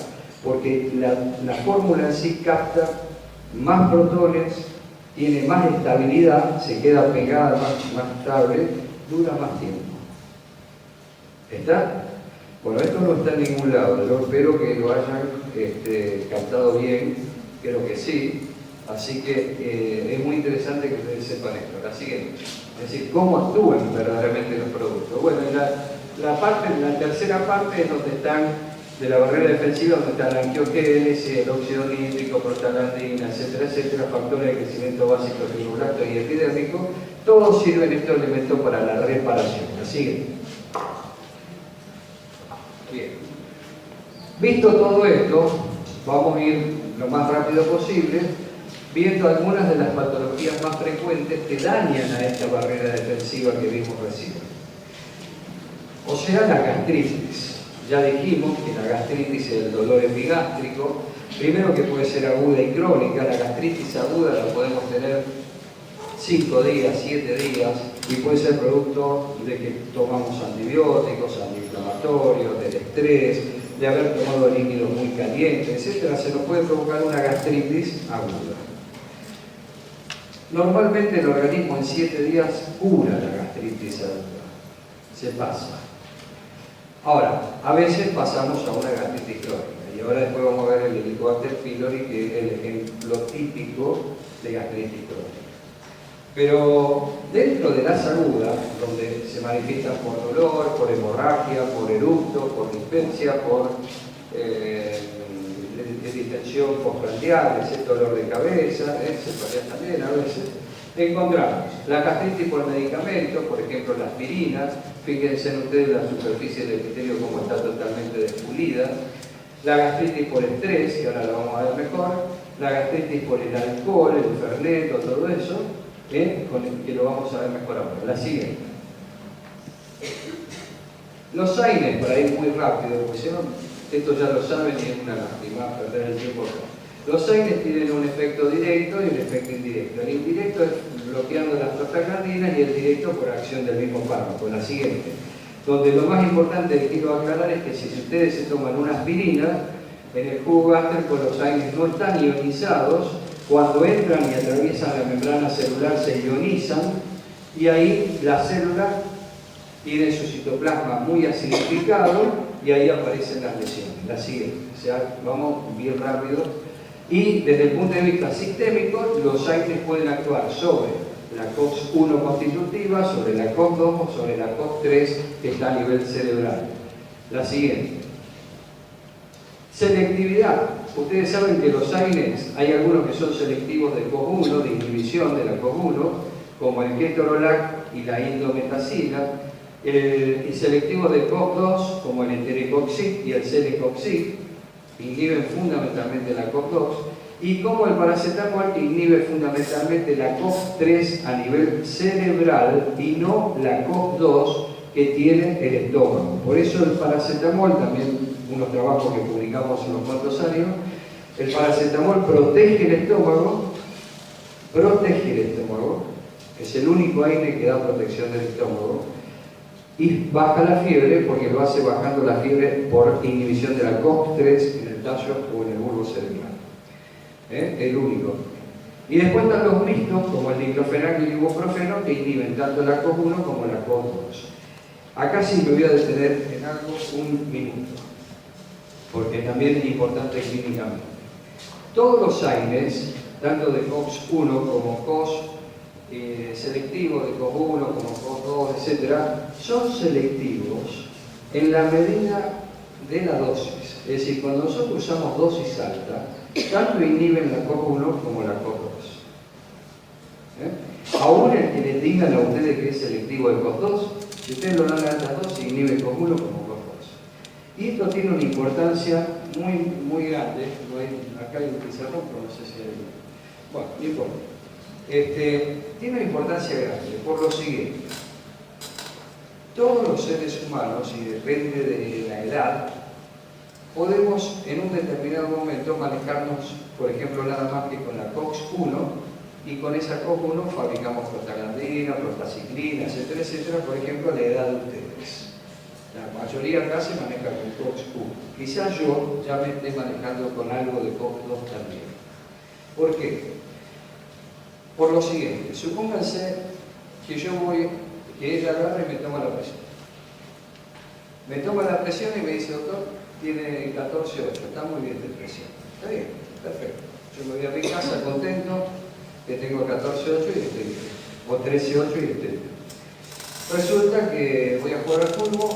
porque la fórmula en sí capta más protones, tiene más estabilidad, se queda pegada, más estable, dura más tiempo. ¿Está? Bueno, esto no está en ningún lado, yo espero que lo hayan captado bien, creo que sí, así que es muy interesante que ustedes sepan esto. La siguiente, es decir, cómo actúan verdaderamente los productos. Bueno, la tercera parte es donde están, de la barrera defensiva, donde está la angiogénesis, el óxido nítrico, prostaglandina, etcétera, etcétera, factores de crecimiento básico, fibroblasto y epidérmico. Todos sirven estos elementos para la reparación. La siguiente. Bien. Visto todo esto, vamos a ir lo más rápido posible viendo algunas de las patologías más frecuentes que dañan a esta barrera defensiva que vimos recién. O sea, la gastritis. Ya dijimos que la gastritis es el dolor epigástrico, primero que puede ser aguda y crónica. La gastritis aguda la podemos tener 5 días, 7 días, y puede ser producto de que tomamos antibióticos, antiinflamatorios, del estrés, de haber tomado líquidos muy calientes, etc. Se nos puede provocar una gastritis aguda. Normalmente el organismo en 7 días cura la gastritis aguda, se pasa. Ahora, a veces pasamos a una gastritis crónica, y ahora después vamos a ver el Helicobacter pylori, que es el ejemplo típico de gastritis crónica. Pero dentro de las agudas, donde se manifiestan por dolor, por hemorragia, por eructo, por dispepsia, por distensión postprandial, ese dolor de cabeza, cefalea también a veces, encontramos la gastritis por medicamento, por ejemplo la aspirina. Fíjense en ustedes la superficie del epitelio como está totalmente despulida. La gastritis por estrés, que ahora la vamos a ver mejor. La gastritis por el alcohol, el fernet, todo eso, con el que lo vamos a ver mejor ahora. La siguiente. Los AINES, para ir muy rápido, porque si no, esto ya lo saben y es una lástima perder el tiempo acá. Los AINES tienen un efecto directo y un efecto indirecto. El indirecto es bloqueando las prostaglandinas y el directo por acción del mismo fármaco. La siguiente, donde lo más importante que quiero aclarar es que si ustedes se toman una aspirina, en el jugo gástrico los AINES no están ionizados. Cuando entran y atraviesan la membrana celular se ionizan y ahí la célula tiene su citoplasma muy acidificado y ahí aparecen las lesiones. La siguiente, o sea, vamos bien rápido. Y desde el punto de vista sistémico, los AINES pueden actuar sobre la COX-1 constitutiva, sobre la COX-2 o sobre la COX-3 que está a nivel cerebral. La siguiente. Selectividad. Ustedes saben que los AINES, hay algunos que son selectivos de COX-1, de inhibición de la COX-1, como el ketorolac y la indometacina, y selectivos de COX-2, como el enterocoxib y el celecoxib, inhiben fundamentalmente la COX-2, y como el paracetamol que inhibe fundamentalmente la COX-3 a nivel cerebral y no la COX-2 que tiene el estómago. Por eso el paracetamol, también unos trabajos que publicamos hace unos cuantos años, el paracetamol protege el estómago, es el único AINE que da protección del estómago, y baja la fiebre porque lo hace bajando la fiebre por inhibición de la COX-3 en el tallo o en el bulbo cerebral. El único. Y después están los mixtos, como el diclofenac y el ibuprofeno, que inhiben tanto la COX-1 como la COX-2. Acá sí me voy a detener en algo un minuto, porque también es importante clínicamente. Todos los AINES, tanto de COX-1 como COX selectivos de COX-1 como COX-2, etc., son selectivos en la medida de la dosis. Es decir, cuando nosotros usamos dosis alta, tanto inhiben la COX-1 como la COX-2. Aún el que les digan a ustedes que es selectivo de COX-2, si ustedes lo dan a altas dosis, inhibe COX-1 como COX-2. Y esto tiene una importancia muy grande. Acá hay un pizarrón, pero no sé si hay. Bueno, no importa. Tiene una importancia grande por lo siguiente. Todos los seres humanos, y depende de la edad, podemos en un determinado momento manejarnos, por ejemplo, nada más que con la COX-1, y con esa COX-1 fabricamos prostaglandina, prostaciclina, etcétera, etcétera, por ejemplo, a la edad de ustedes. La mayoría acá se maneja con COX-1. Quizás yo ya me esté manejando con algo de COX-2 también. ¿Por qué? Por lo siguiente, supónganse que yo voy, que ella agarra y me toma la presión. Me toma la presión y me dice, doctor, tiene 14,8, está muy bien de presión. Está bien, perfecto. Yo me voy a mi casa contento que tengo 14,8 y estoy bien. O 13,8 y estoy bien. Resulta que voy a jugar al fútbol,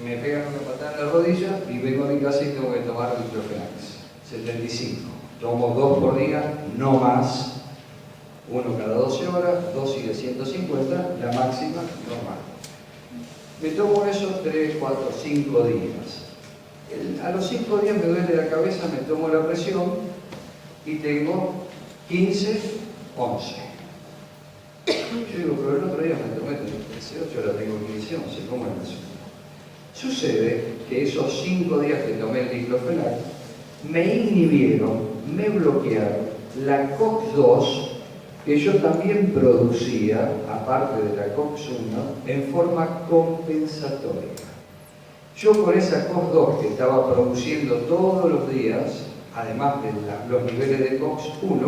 me pegan una patada en la rodilla y vengo a mi casa y tengo que tomar diclofenac 75. Tomo 2 por día, no más. 1 cada 12 horas, dosis de 150, la máxima normal. Me tomo eso 3, 4, 5 días. A los 5 días me duele la cabeza, me tomo la presión y tengo 15, 11. Yo digo, pero el otro día me tomé 18, ahora tengo 15, 11, ¿cómo es eso? Sucede que esos 5 días que tomé el diclofenac me inhibieron, me bloquearon la COX-2 que yo también producía, aparte de la COX-1, en forma compensatoria. Yo con esa COX-2 que estaba produciendo todos los días, además de los niveles de COX-1,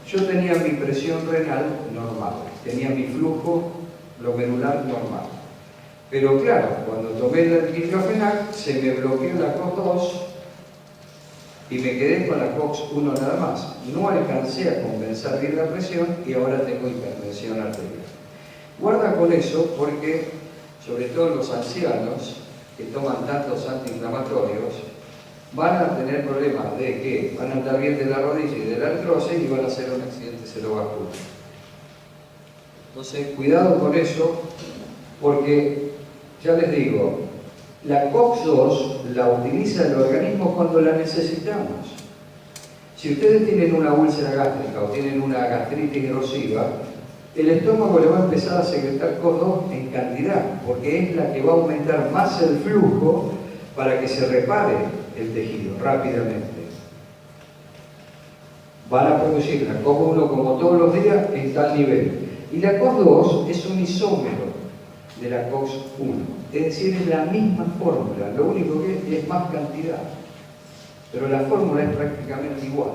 yo tenía mi presión renal normal, tenía mi flujo glomerular normal. Pero claro, cuando tomé el diclofenac se me bloqueó la COX-2 y me quedé con la COX-1 nada más. No alcancé a compensar bien la presión y ahora tengo hipertensión arterial. Guarda con eso porque, sobre todo los ancianos que toman tantos antiinflamatorios, van a tener problemas de que van a andar bien de la rodilla y de la artrosis y van a hacer un accidente cerebrovascular. Entonces, cuidado con eso porque, ya les digo, la COX-2 la utiliza el organismo cuando la necesitamos. Si ustedes tienen una úlcera gástrica o tienen una gastritis erosiva, el estómago le va a empezar a secretar COX-2 en cantidad, porque es la que va a aumentar más el flujo para que se repare el tejido rápidamente. Van a producir la COX-1 como todos los días en tal nivel. Y la COX-2 es un isómero de la COX-1. Es decir, es la misma fórmula, lo único que es más cantidad. Pero la fórmula es prácticamente igual.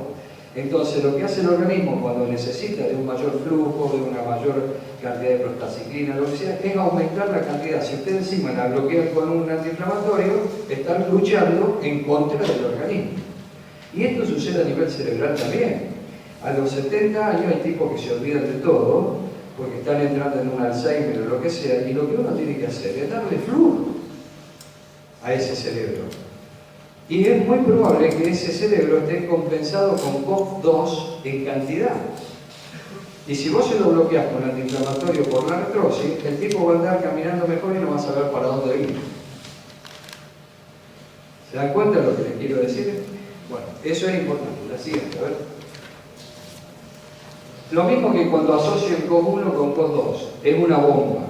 Entonces, lo que hace el organismo cuando necesita de un mayor flujo, de una mayor cantidad de prostaciclina, lo que sea, es aumentar la cantidad. Si usted encima la bloquea con un antiinflamatorio, están luchando en contra del organismo. Y esto sucede a nivel cerebral también. A los 70 años hay tipos que se olvidan de todo, porque están entrando en un Alzheimer o lo que sea, y lo que uno tiene que hacer es darle flujo a ese cerebro. Y es muy probable que ese cerebro esté compensado con COX-2 en cantidad. Y si vos se lo bloqueás con antiinflamatorio por la artrosis, el tipo va a andar caminando mejor y no va a saber para dónde ir. ¿Se dan cuenta de lo que les quiero decir? Bueno, eso es importante. La siguiente, a ver. Lo mismo que cuando asocian COX-1 con COX-2, es una bomba.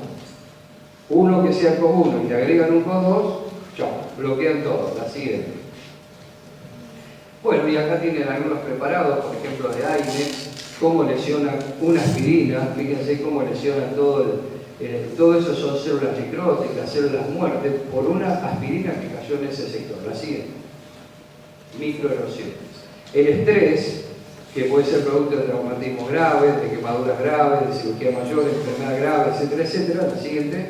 Uno que sea COX-1 y le agregan un COX-2, chao, bloquean todo. La siguiente. Bueno, y acá tienen algunos preparados, por ejemplo, de aire, cómo lesiona una aspirina, fíjense cómo lesiona todo eso son células necróticas, células muertas, por una aspirina que cayó en ese sector. La siguiente. Microerosiones. El estrés, que puede ser producto de traumatismos graves, de quemaduras graves, de cirugía mayor, de enfermedad grave, etcétera, etcétera. La siguiente.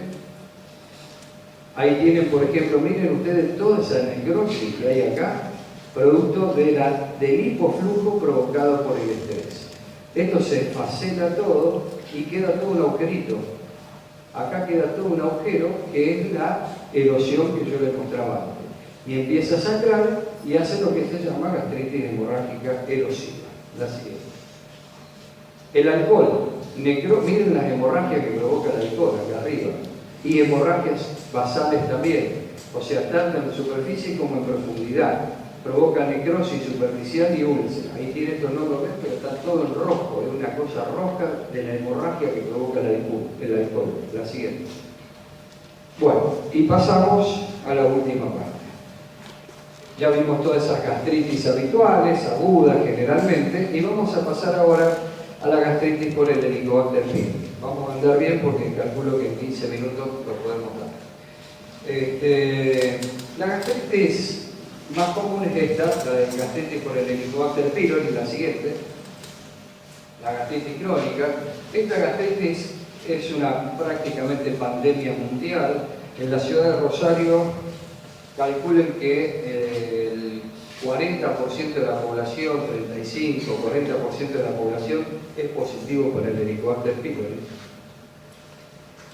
Ahí tienen, por ejemplo, miren ustedes toda esa necrosis que hay acá, producto del hipoflujo provocado por el estrés. Esto se faceta todo y queda todo un agujerito. Acá queda todo un agujero que es la erosión que yo les mostraba antes. Y empieza a sangrar y hace lo que se llama gastritis hemorrágica erosiva. La siguiente. El alcohol. Miren las hemorragias que provoca el alcohol acá arriba. Y hemorragias basales también. O sea, tanto en superficie como en profundidad. Provoca necrosis superficial y úlcera. Ahí tiene esto, no lo ven, pero está todo en rojo. Es una cosa roja de la hemorragia que provoca el alcohol. La siguiente. Bueno, y pasamos a la última parte. Ya vimos todas esas gastritis habituales, agudas generalmente, y vamos a pasar ahora a la gastritis por el Helicobacter pylori. Vamos a andar bien porque calculo que en 15 minutos lo podemos dar. La gastritis más común es esta, la de gastritis por el Helicobacter pylori, la siguiente, la gastritis crónica. Esta gastritis es una prácticamente pandemia mundial. En la ciudad de Rosario calculen que el 40% de la población, 35, 40% de la población es positivo por el Helicobacter pylori.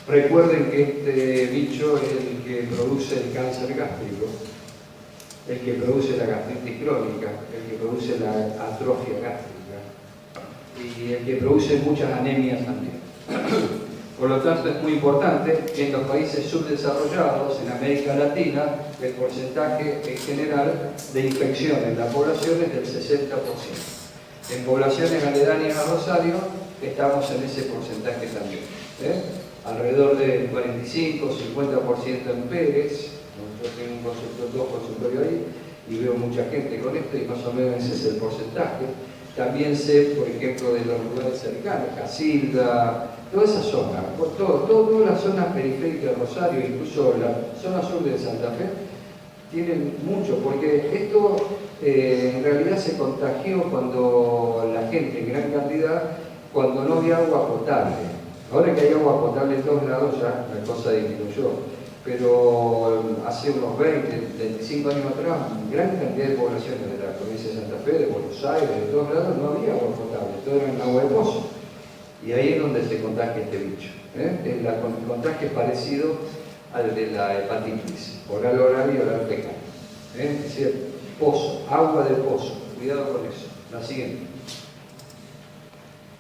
Recuerden que este bicho es el que produce el cáncer gástrico, el que produce la gastritis crónica, el que produce la atrofia gástrica y el que produce muchas anemias también. Por lo tanto, es muy importante que en los países subdesarrollados, en América Latina, el porcentaje en general de infección en la población es del 60%. En poblaciones aledañas a Rosario estamos en ese porcentaje también. Alrededor del 45-50% en Pérez. Yo tengo dos consultorios ahí y veo mucha gente con esto y más o menos ese es el porcentaje. También sé, por ejemplo, de los lugares cercanos, Casilda, toda esa zona, todas las zonas periféricas de Rosario, incluso la zona sur de Santa Fe, tienen mucho, porque esto en realidad se contagió cuando la gente, en gran cantidad, cuando no había agua potable. Ahora que hay agua potable en todos lados ya la cosa disminuyó, pero hace unos 20, 25 años atrás, gran cantidad de poblaciones de la provincia de Santa Fe, de Buenos Aires, de todos lados, no había agua potable, todo era en agua de pozo. Y ahí es donde se contagia este bicho. El contagio es parecido al de la hepatitis, oral oral y oral fecal. Es decir, pozo, agua de pozo. Cuidado con eso. La siguiente.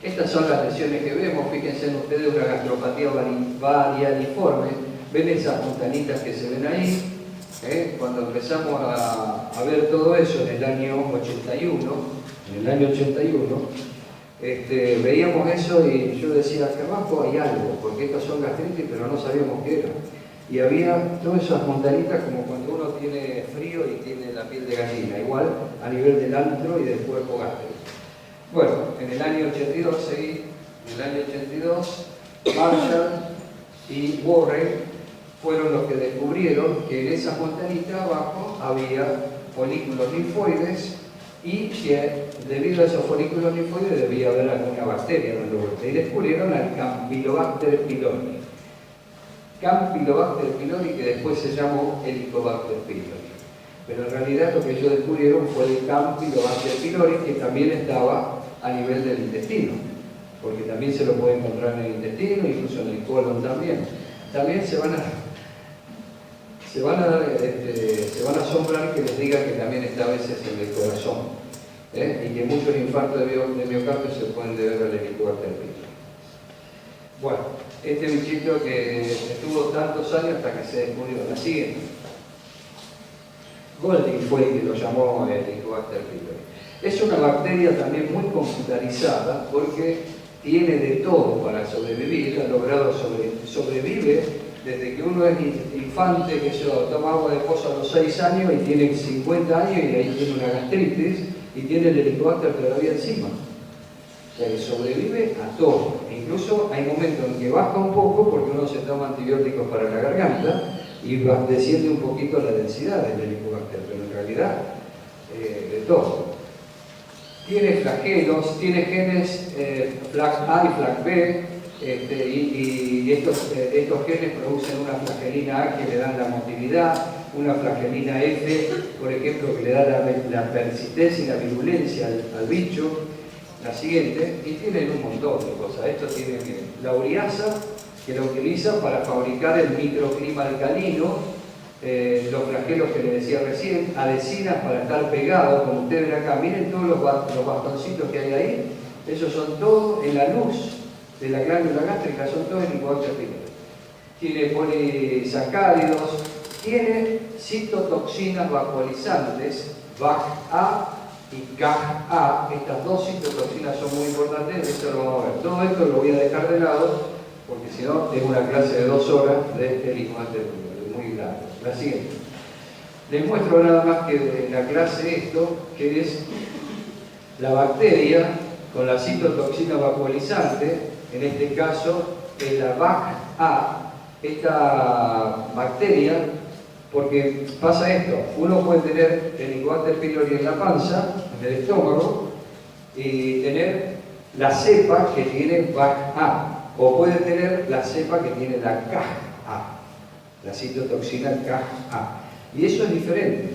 Estas son las lesiones que vemos. Fíjense en ustedes una gastropatía varialiforme. Ven esas montanitas que se ven ahí. Cuando empezamos a ver todo eso en el año 81, veíamos eso y yo decía, acá abajo hay algo, porque estas son gastritis, pero no sabíamos qué era. Y había todas esas montanitas como cuando uno tiene frío y tiene la piel de gallina, igual a nivel del antro y del cuerpo gástrico. Bueno, en el año 82 seguí, en el año 82, Marshall y Warren fueron los que descubrieron que en esas montanitas abajo había folículos linfoides y que debido a esos folículos linfoides debía haber alguna bacteria dando vuelta. Y descubrieron al Campylobacter pylori. Campylobacter pylori, que después se llamó Helicobacter pylori. Pero en realidad lo que ellos descubrieron fue el Campylobacter pylori, que también estaba a nivel del intestino, porque también se lo puede encontrar en el intestino, incluso en el colon también. También se van a asombrar que les diga que también está a veces en el corazón, y que muchos infartos de miocardio se pueden deber al Helicobacter pylori. Bueno, este bichito que estuvo tantos años hasta que se descubrió. La siguiente. Golding fue el que lo llamó Helicobacter pylori. Es una bacteria también muy computarizada porque tiene de todo para sobrevivir, ha logrado sobrevive desde que uno es infante, que se toma agua de pozo a los 6 años y tiene 50 años y ahí tiene una gastritis y tiene el Helicobacter todavía encima. O sea que sobrevive a todo. Incluso hay momentos en que baja un poco porque uno se toma antibióticos para la garganta y desciende un poquito la densidad del Helicobacter, pero en realidad de todo. Tiene flagelos, tiene genes FLAG A y FLAG B, y estos genes producen una flagelina A que le dan la motilidad, una flagelina F, por ejemplo, que le da la persistencia y la virulencia al bicho. La siguiente, y tienen un montón de cosas. Esto tiene la ureasa, que la utiliza para fabricar el microclima alcalino, los flagelos que les decía recién, adhesinas para estar pegados, como ustedes ven acá. Miren todos los bastoncitos que hay ahí, esos son todos en la luz de la glándula gástrica, son todos Helicobacter pylori. Tiene polisacáridos, tiene citotoxinas vaporizantes, VAC-A y CAG-A. Estas dos citotoxinas son muy importantes, eso lo vamos a ver. Todo esto lo voy a dejar de lado, porque si no, tengo una clase de 2 horas de Helicobacter pylori, muy grande. La siguiente. Les muestro nada más que de la clase esto, que es la bacteria con la citotoxina vacuolizante, en este caso es la BAC-A, esta bacteria, porque pasa esto, uno puede tener Helicobacter pylori en la panza, en el estómago, y tener la cepa que tiene BAC-A, o puede tener la cepa que tiene la CAG-A, la citotoxina CAG-A. Y eso es diferente,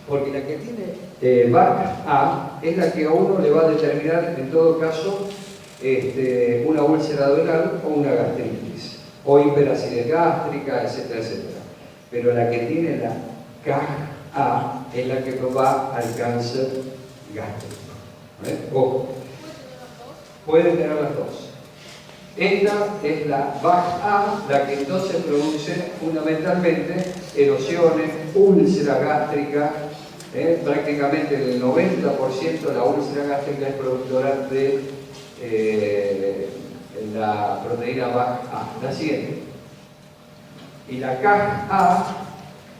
porque la que tiene BAC-A es la que a uno le va a determinar, en todo caso, una úlcera adrenal o una gastritis, o hiperacidez gástrica, etcétera, etcétera. Pero la que tiene la CAG-A es la que va al cáncer gástrico. Ojo, pueden tener las dos. Esta es la BAC-A, la que entonces produce fundamentalmente erosiones, úlcera gástrica. Prácticamente el 90% de la úlcera gástrica es productora de la proteína BAC-A. La siguiente. Y la CAG-A,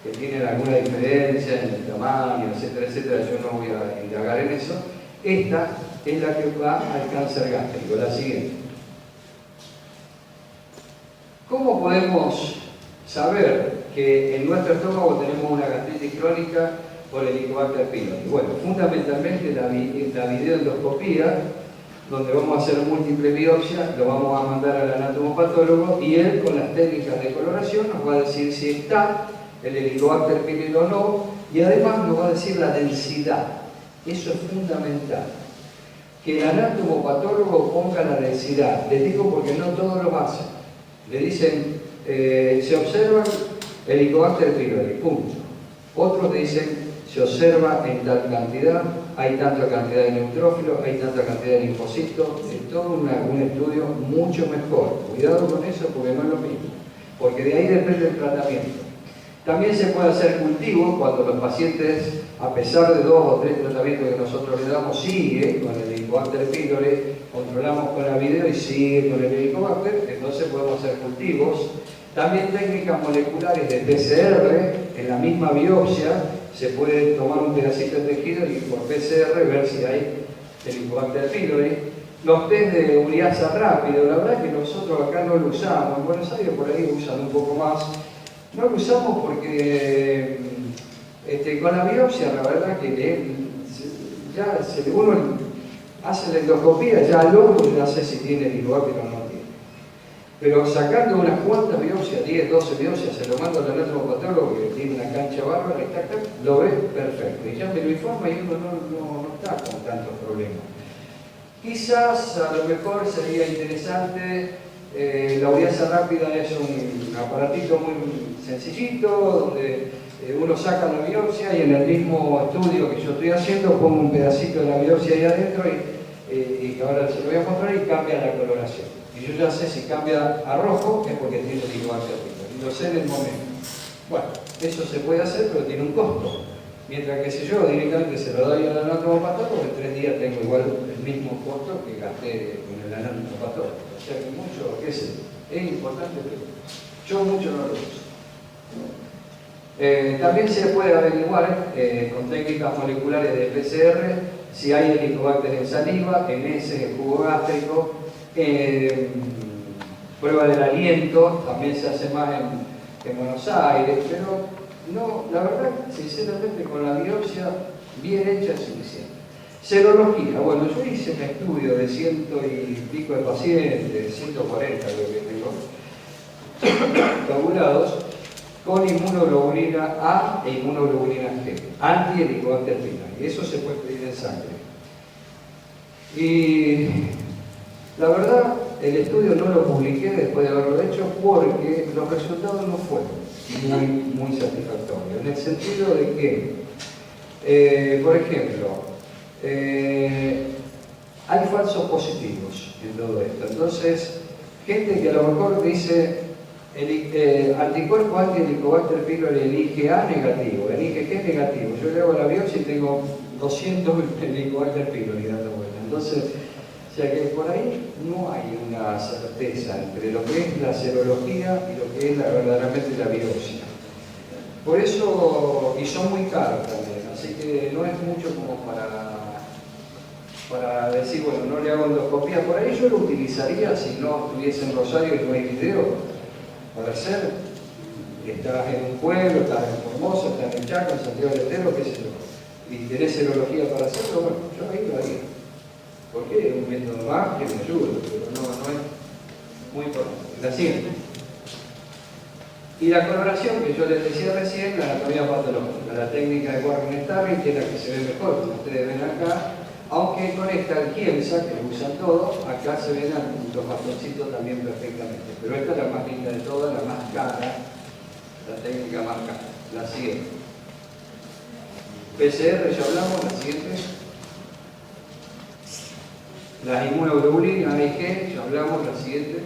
que tienen alguna diferencia en el tamaño, etcétera, etcétera, yo no voy a indagar en eso. Esta es la que va al cáncer gástrico. La siguiente. ¿Cómo podemos saber que en nuestro estómago tenemos una gastritis crónica por Helicobacter pylori? Bueno, fundamentalmente la videoendoscopía, donde vamos a hacer múltiples biopsias, lo vamos a mandar al anatomopatólogo y él, con las técnicas de coloración, nos va a decir si está el Helicobacter pylori o no, y además nos va a decir la densidad. Eso es fundamental. Que el anatomopatólogo ponga la densidad. Les digo porque no todos lo hacen. Le dicen, se observa Helicobacter pylori, punto. Otros le dicen, se observa en tal cantidad, hay tanta cantidad de neutrófilos, hay tanta cantidad de linfocitos, es todo un estudio mucho mejor. Cuidado con eso porque no es lo mismo, porque de ahí depende el tratamiento. También se puede hacer cultivo cuando los pacientes, a pesar de 2 o 3 tratamientos que nosotros le damos, sigue con el Helicobacter pylori, controlamos con la video y sigue con el Helicobacter, entonces podemos hacer cultivos. También técnicas moleculares de PCR, en la misma biopsia, se puede tomar un pedacito de tejido y por PCR ver si hay Helicobacter pylori. Los test de ureasa rápido, la verdad es que nosotros acá no lo usamos, en Buenos Aires por ahí usan un poco más. No lo usamos porque con la biopsia, la verdad que ya uno hace la endoscopía, ya al ojo ya sé si tiene Helicobacter o no tiene. Pero sacando unas cuantas biopsias, 10, 12 biopsias, se lo mando al anatomopatólogo que tiene una cancha bárbara y lo ve perfecto. Y ya me lo informa y uno no está con tantos problemas. Quizás a lo mejor sería interesante, la ureasa rápida es un aparatito muy sencillito, donde uno saca la biopsia y en el mismo estudio que yo estoy haciendo pongo un pedacito de la biopsia ahí adentro y ahora se lo voy a mostrar y cambia la coloración. Y yo ya sé si cambia a rojo es porque tiene Helicobacter pylori. Y lo sé en el momento. Bueno, eso se puede hacer, pero tiene un costo. Mientras que si yo directamente se lo doy al anatomopatólogo, en 3 días tengo igual el mismo costo que gasté con el anatomopatólogo. O sea que mucho, qué sé, es importante, pero yo mucho no lo uso. También se puede averiguar con técnicas moleculares de PCR si hay Helicobacter en saliva, en heces, en jugo gástrico, prueba del aliento, también se hace más en Buenos Aires, pero no, la verdad, sinceramente, con la biopsia bien hecha es suficiente. Serología, bueno, yo hice un estudio de 100 y pico de pacientes, 140 creo que tengo, tabulados, con inmunoglobulina A e inmunoglobulina G, anti-Helicobacter pylori, y eso se puede pedir en sangre. Y la verdad, el estudio no lo publiqué después de haberlo hecho porque los resultados no fueron muy satisfactorios, en el sentido de que, por ejemplo, hay falsos positivos en todo esto. Entonces, gente que a lo mejor dice anticuerpo anti-Helicobacter pylori en IgA negativo, en IgG negativo. Yo le hago la biopsia y tengo 200 Helicobacter pylori dando vuelta. Entonces, o sea que por ahí no hay una certeza entre lo que es la serología y lo que es verdaderamente la biopsia. Por eso, y son muy caros también, así que no es mucho como para decir, bueno, no le hago endoscopía por ahí, yo lo utilizaría si no estuviese en Rosario y no hay video para hacer. Estás en un pueblo, estás en Formosa, estás en Chaco, en Santiago del Estero, qué sé yo, y tenés serología para hacerlo, bueno, yo ahí lo haría. Porque es un método más que me ayuda, pero no es muy importante. La siguiente. Y la coloración que yo les decía recién, la anatomía patológica, la técnica de Warren-Starling, que es la que se ve mejor, como ustedes ven acá, aunque con esta alquienza, que lo usan todos, acá se ven los bastoncitos también perfectamente. Pero esta es la más linda de todas, la más cara, la técnica más cara. La siguiente. PCR, ya hablamos, la siguiente. Las inmunoglobulinas, AIG, ya hablamos, la siguiente.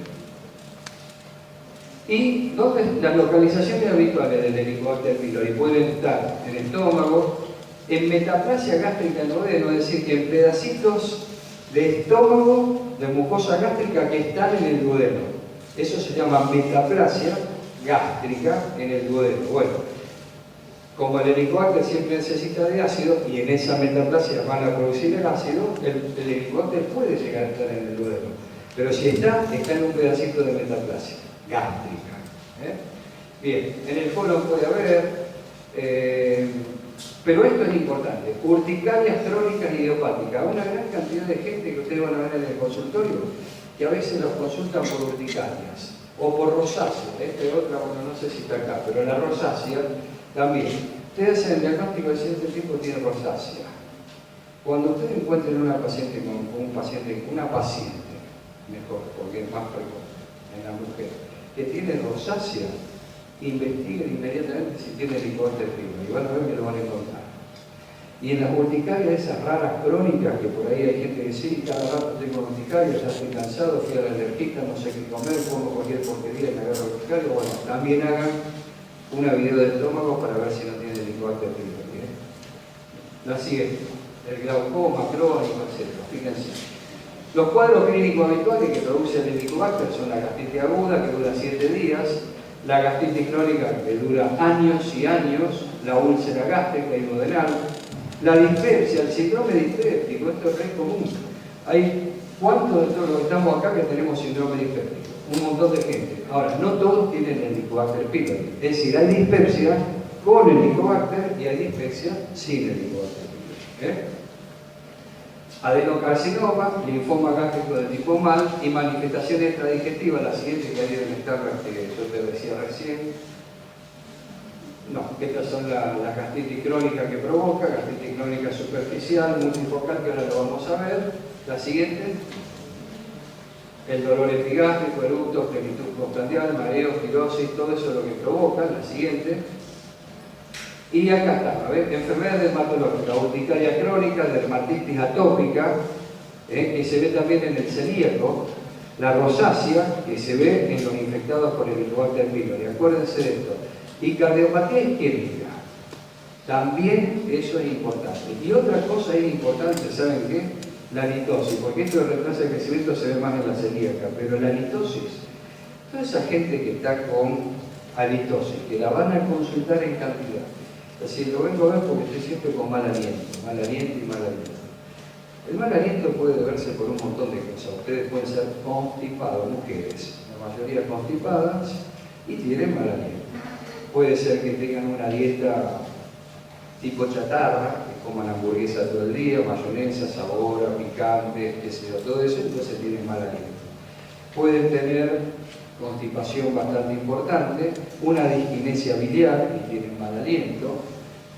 Y ¿dónde las localizaciones habituales del Helicobacter pylori? Pueden estar en el estómago, en metaplasia gástrica en duodeno, es decir, que en pedacitos de estómago, de mucosa gástrica que están en el duodeno. Eso se llama metaplasia gástrica en el duodeno. Bueno, como el Helicobacter siempre necesita de ácido y en esa metaplasia van a producir el ácido, el Helicobacter puede llegar a estar en el duodeno. Pero si está en un pedacito de metaplasia gástrica. Bien, en el colon puede haber, pero esto es importante, urticarias crónicas idiopáticas. Una gran cantidad de gente que ustedes van a ver en el consultorio, que a veces los consultan por urticarias o por rosácea. Otra, bueno, no sé si está acá, pero la rosácea también. Ustedes hacen el diagnóstico de este tipo tiene rosácea. Cuando ustedes encuentren una paciente una paciente, mejor, porque es más frecuente en la mujer, que tiene rosácea, investiguen inmediatamente si tiene Helicobacter pylori y van a ver que lo van a encontrar. Y en las urticarias esas raras crónicas, que por ahí hay gente que sí, cada rato tengo urticaria, ya estoy cansado, fui al alergista, no sé qué comer, pongo cualquier porquería y me agarro urticaria, bueno, también hagan una video del estómago para ver si no tiene Helicobacter pylori. La siguiente, el glaucoma crónico, etc. Fíjense. Los cuadros clínicos habituales que produce el Helicobacter son la gastritis aguda, que dura 7 días, la gastritis crónica, que dura años y años, la úlcera gástrica y duodenal, la dispepsia, el síndrome dispéptico, esto es re común. ¿Cuántos de todos los que estamos acá que tenemos síndrome dispéptico? Un montón de gente. Ahora, no todos tienen el Helicobacter pylori. Es decir, hay dispepsia con Helicobacter y hay dispepsia sin Helicobacter pylori. Adenocarcinoma, linfoma gástrico de tipo MAL y manifestaciones extradigestivas, la siguiente que ahí deben estar las que yo te decía recién. No, estas son las gastritis crónica que provoca, gastritis crónica superficial, multifocal, que ahora lo vamos a ver. La siguiente, el dolor epigástrico, eructos, plenitud postprandial, mareos, tirosis, todo eso es lo que provoca. La siguiente. Y acá está, enfermedades dermatológicas, urticaria crónica, dermatitis atópica, que se ve también en el celíaco, la rosácea, que se ve en los infectados por el Helicobacter pylori. Acuérdense de esto. Y cardiopatía isquémica, también eso es importante. Y otra cosa es importante, ¿saben qué? La litosis, porque esto de retraso de crecimiento se ve más en la celíaca, pero la litosis, toda esa gente que está con halitosis, que la van a consultar en cantidad. Es decir, lo vengo a ver porque estoy siempre con mal aliento y mal aliento. El mal aliento puede deberse por un montón de cosas. Ustedes pueden ser constipados, mujeres, la mayoría constipadas y tienen mal aliento. Puede ser que tengan una dieta tipo chatarra, que coman hamburguesa todo el día, mayonesa, sabor, picante, qué sé yo, todo eso, entonces tienen mal aliento. Pueden tener constipación bastante importante, una disquinesia biliar y tienen mal aliento,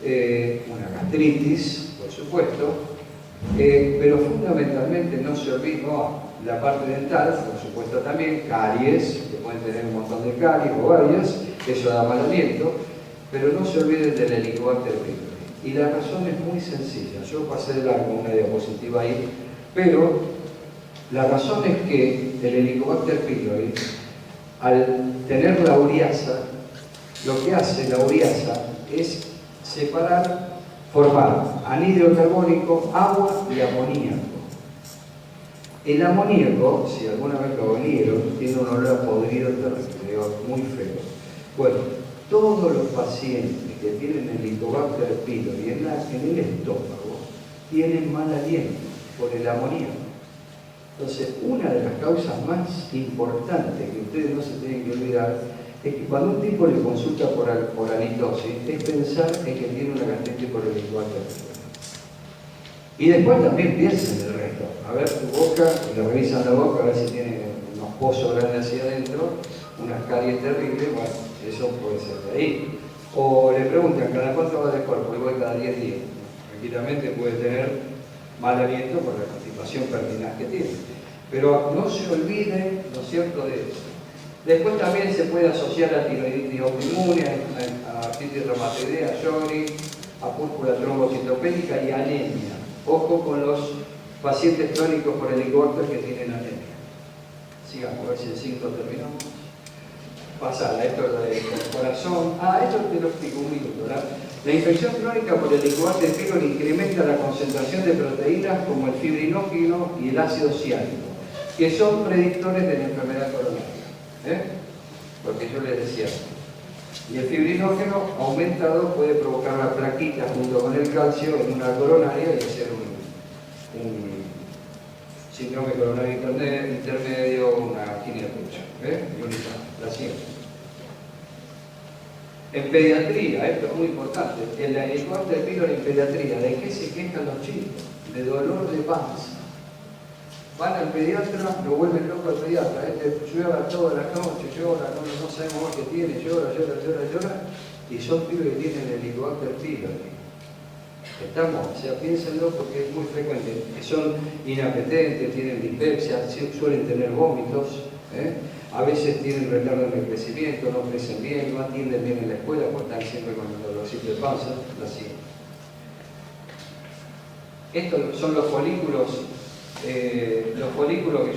una gastritis, por supuesto, pero fundamentalmente no se olviden, la parte dental, por supuesto también, caries, que pueden tener un montón de caries o varias, eso da mal aliento, pero no se olviden del Helicobacter pylori. Y la razón es muy sencilla, yo pasé de largo una diapositiva ahí, pero la razón es que el Helicobacter pylori, al tener la ureasa, lo que hace la ureasa es formar anhídrido carbónico, agua y amoníaco. El amoníaco, si alguna vez lo olieron, tiene un olor a podrido terrible, muy feo. Bueno, todos los pacientes que tienen el Helicobacter pylori en el estómago tienen mal aliento. por el amoníaco. Entonces, una de las causas más importantes que ustedes no se tienen que olvidar es que cuando un tipo le consulta por halitosis, es pensar en que tiene una gastritis por Helicobacter pylori. Y después también piensen en el resto. A ver tu boca, le revisan la boca, a ver si tiene unos pozos grandes hacia adentro, unas caries terribles, bueno, eso puede ser de ahí. O le preguntan, ¿cada cuánto va del cuerpo? Y voy cada 10 días. Tranquilamente puede tener mal aliento por la constipación pertinaz que tiene. Pero no se olviden, ¿no es cierto?, de eso. Después también se puede asociar a tiroiditis autoinmune, a artritis reumatoidea, a Sjögren, a púrpura trombocitopénica y anemia. Ojo con los pacientes crónicos por Helicobacter que tienen anemia. Sigamos, a ver si el 5 terminamos. Pasada, esto es del corazón. Esto te lo explico un minuto. La infección crónica por Helicobacter pylori incrementa la concentración de proteínas como el fibrinógeno y el ácido ciánico, que son predictores de la enfermedad coronaria. Porque yo les decía, y el fibrinógeno aumentado puede provocar la plaquita junto con el calcio en una coronaria y hacer un síndrome coronario intermedio, una angina pucha. Y un la siguiente. En pediatría, esto es muy importante, en la Helicobacter pylori en pediatría, ¿de qué se quejan los chicos? De dolor de panza. Van al pediatra, lo vuelven loco al pediatra, llora toda la noche, llora, no sabemos más qué tiene, llora, y son pibes que tienen el Helicobacter pylori. Estamos, o sea, piénsenlo porque es muy frecuente, que son inapetentes, tienen dispepsia, suelen tener vómitos, a veces tienen retardo en el crecimiento, no crecen bien, no atienden bien en la escuela porque están siempre con el dolorcito de panza, así. Estos son los folículos que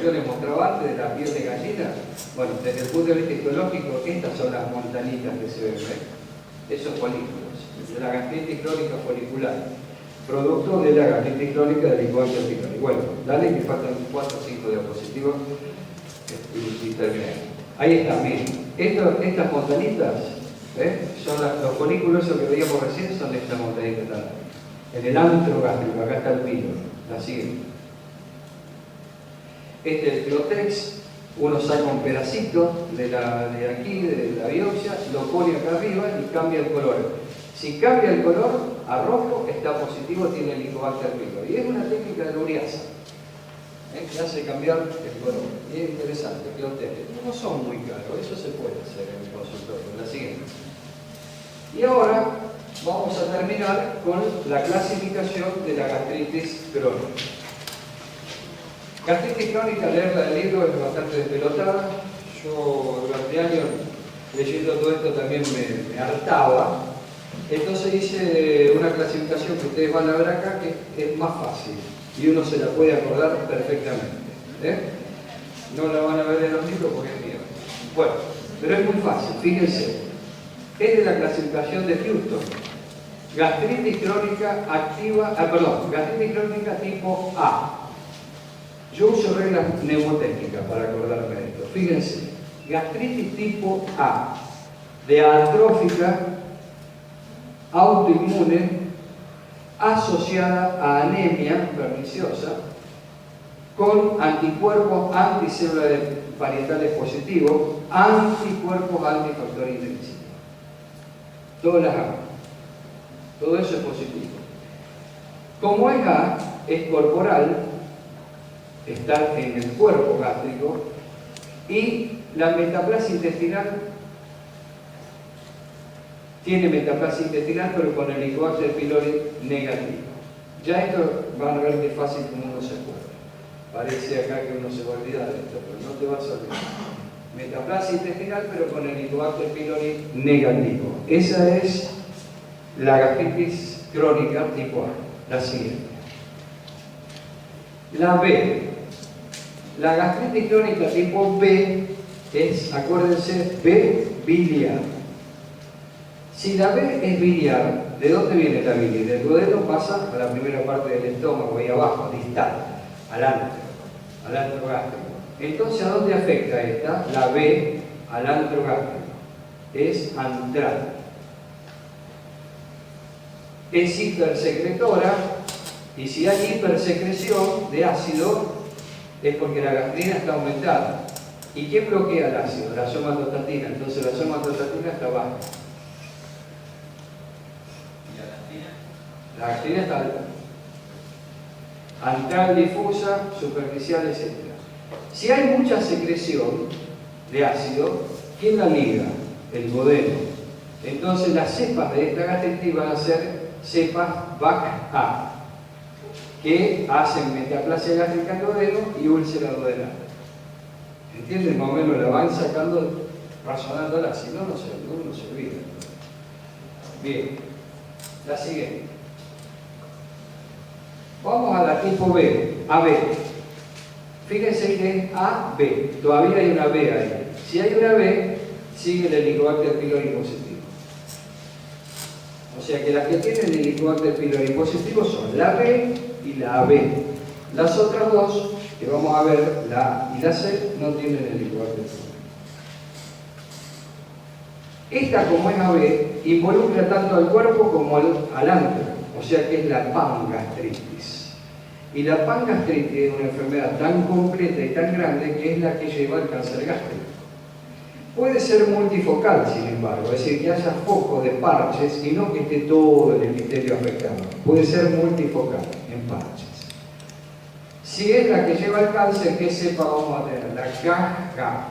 yo les mostraba antes de la piel de gallina. Bueno, desde el punto de vista histológico, estas son las montanitas que se ven, esos folículos, de la gastritis crónica folicular, producto de la gastritis crónica de Helicobacter pylori. Bueno, dale que faltan 4 o 5 diapositivas y terminamos. Ahí está, miren, estas montanitas, son los folículos, esos que veíamos recién, son de estas montanitas también. En el antro gástrico, acá está el pylori, la siguiente. Este es el Clotex, uno saca un pedacito de aquí, de la biopsia, lo pone acá arriba y cambia el color. Si cambia el color a rojo, está positivo, tiene el Helicobacter pylori. Y es una técnica de Luriasa, que hace cambiar el color. Y es interesante, Clotex. No son muy caros, eso se puede hacer en el consultorio. La siguiente. Y ahora vamos a terminar con la clasificación de la gastritis crónica. Gastritis crónica, leerla del libro es bastante despelotada. Yo durante años leyendo todo esto también me hartaba. Entonces hice una clasificación que ustedes van a ver acá que es más fácil y uno se la puede acordar perfectamente. No la van a ver en los libros porque es mía. Bueno, pero es muy fácil, fíjense. Es de la clasificación de Houston. Gastritis crónica activa, gastritis crónica tipo A. Yo uso reglas mnemotécnicas para acordarme de esto. Fíjense, gastritis tipo A, de atrófica, autoinmune, asociada a anemia perniciosa, con anticuerpos anticélulas parietales positivos, anticuerpos antifactor intrínseco. Todas las A. Todo eso es positivo. Como es A, es corporal, está en el cuerpo gástrico, y la metaplasia intestinal tiene metaplasia intestinal, pero con el Helicobacter pylori negativo. Ya esto van a ver que es fácil como uno se acuerda. Parece acá que uno se va a olvidar de esto, pero no te vas a olvidar. Metaplasia intestinal, pero con el Helicobacter pylori negativo. Esa es la gastritis crónica tipo A. La siguiente. La B. La gastritis crónica tipo B es, acuérdense, B biliar. Si la B es biliar, ¿de dónde viene la bilis? Del duodeno pasa a la primera parte del estómago, ahí abajo, distal, al antro gástrico. Entonces, ¿a dónde afecta esta? La B al antro gástrico. Es antral. Es hipersecretora Y si hay hipersecreción de ácido, es porque la gastrina está aumentada. ¿Y quién bloquea el ácido? La somatostatina. Entonces la somatostatina está baja. ¿Y la gastrina? La gastrina está alta. Antral, difusa, superficial, etc. Si hay mucha secreción de ácido, ¿quién la liga? El duodeno. Entonces las cepas de esta gastritis van a ser cepas BAC-A, que hacen metaplasia gástrica en duodeno y úlcera duodenal. ¿Entienden? Más o menos la van sacando, razonándola, si no, uno se olvida. Bien, la siguiente. Vamos a la tipo B, AB. Fíjense que es AB, todavía hay una B ahí. Si hay una B, sigue el Helicobacter pylori positivo. O sea que las que tienen el Helicobacter pylori positivo son la B y la AB. Las otras dos, que vamos a ver, la A y la C, no tienen el Helicobacter pylori. Esta, como es AB, involucra tanto al cuerpo como al antro, o sea que es la pangastritis. Y la pangastritis es una enfermedad tan completa y tan grande que es la que lleva al cáncer gástrico. Puede ser multifocal, sin embargo, es decir, que haya foco de parches y no que esté todo el epitelio afectado. Puede ser multifocal, en parches. Si es la que lleva al cáncer, ¿qué cepa vamos a tener? La CAG-A.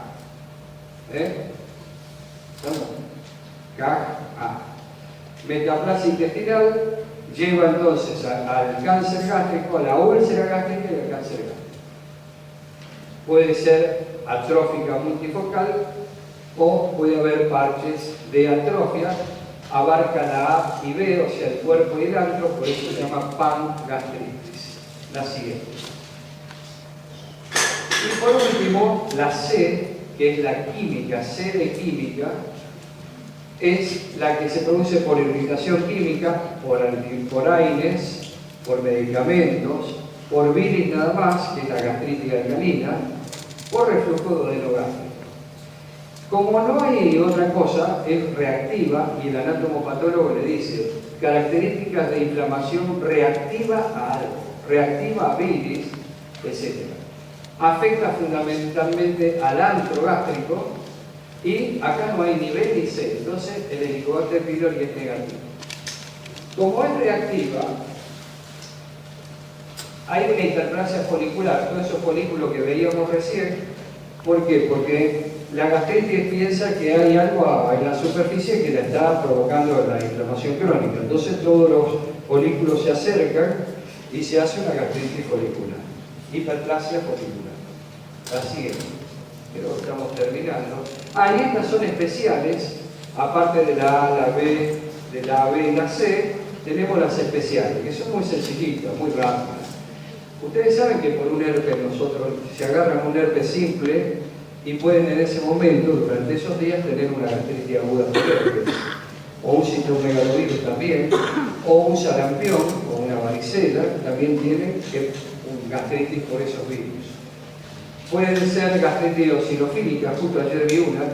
CAG-A. Metaplasia intestinal lleva entonces al cáncer gástrico, a la úlcera gástrica y al cáncer gástrico. Puede ser atrófica multifocal o puede haber parches de atrofia, abarca la A y B, o sea, el cuerpo y el antro, por eso se llama pangastritis. La siguiente. Y por último, la C, que es la química, C de química, es la que se produce por irritación química, por antiinforaines, por medicamentos, por bilis nada más, que es la gastritis alcalina, por reflujo duodenogástrico. Como no hay otra cosa, es reactiva y el anatomopatólogo le dice características de inflamación reactiva a algo, reactiva a bilis, etc. Afecta fundamentalmente al antro gástrico y acá no hay ni B ni C, entonces el Helicobacter pylori es negativo. Como es reactiva, hay una hiperplasia folicular, todos esos folículos que veíamos recién. ¿Por qué? Porque la gastritis piensa que hay algo en la superficie que la está provocando la inflamación crónica. Entonces todos los folículos se acercan y se hace una gastritis folicular. Hiperplasia folicular. La siguiente. Pero estamos terminando. Y estas son especiales. Aparte de la A, la B, de la B y la C, tenemos las especiales, que son muy sencillitas, muy rápidas. Ustedes saben que por un herpes nosotros se agarran un herpes simple y pueden en ese momento, durante esos días, tener una gastritis aguda por herpes, o un citomegalovirus también, o un sarampión, o una varicela, también tienen un gastritis por esos virus. Pueden ser gastritis eosinofílica, justo ayer vi una,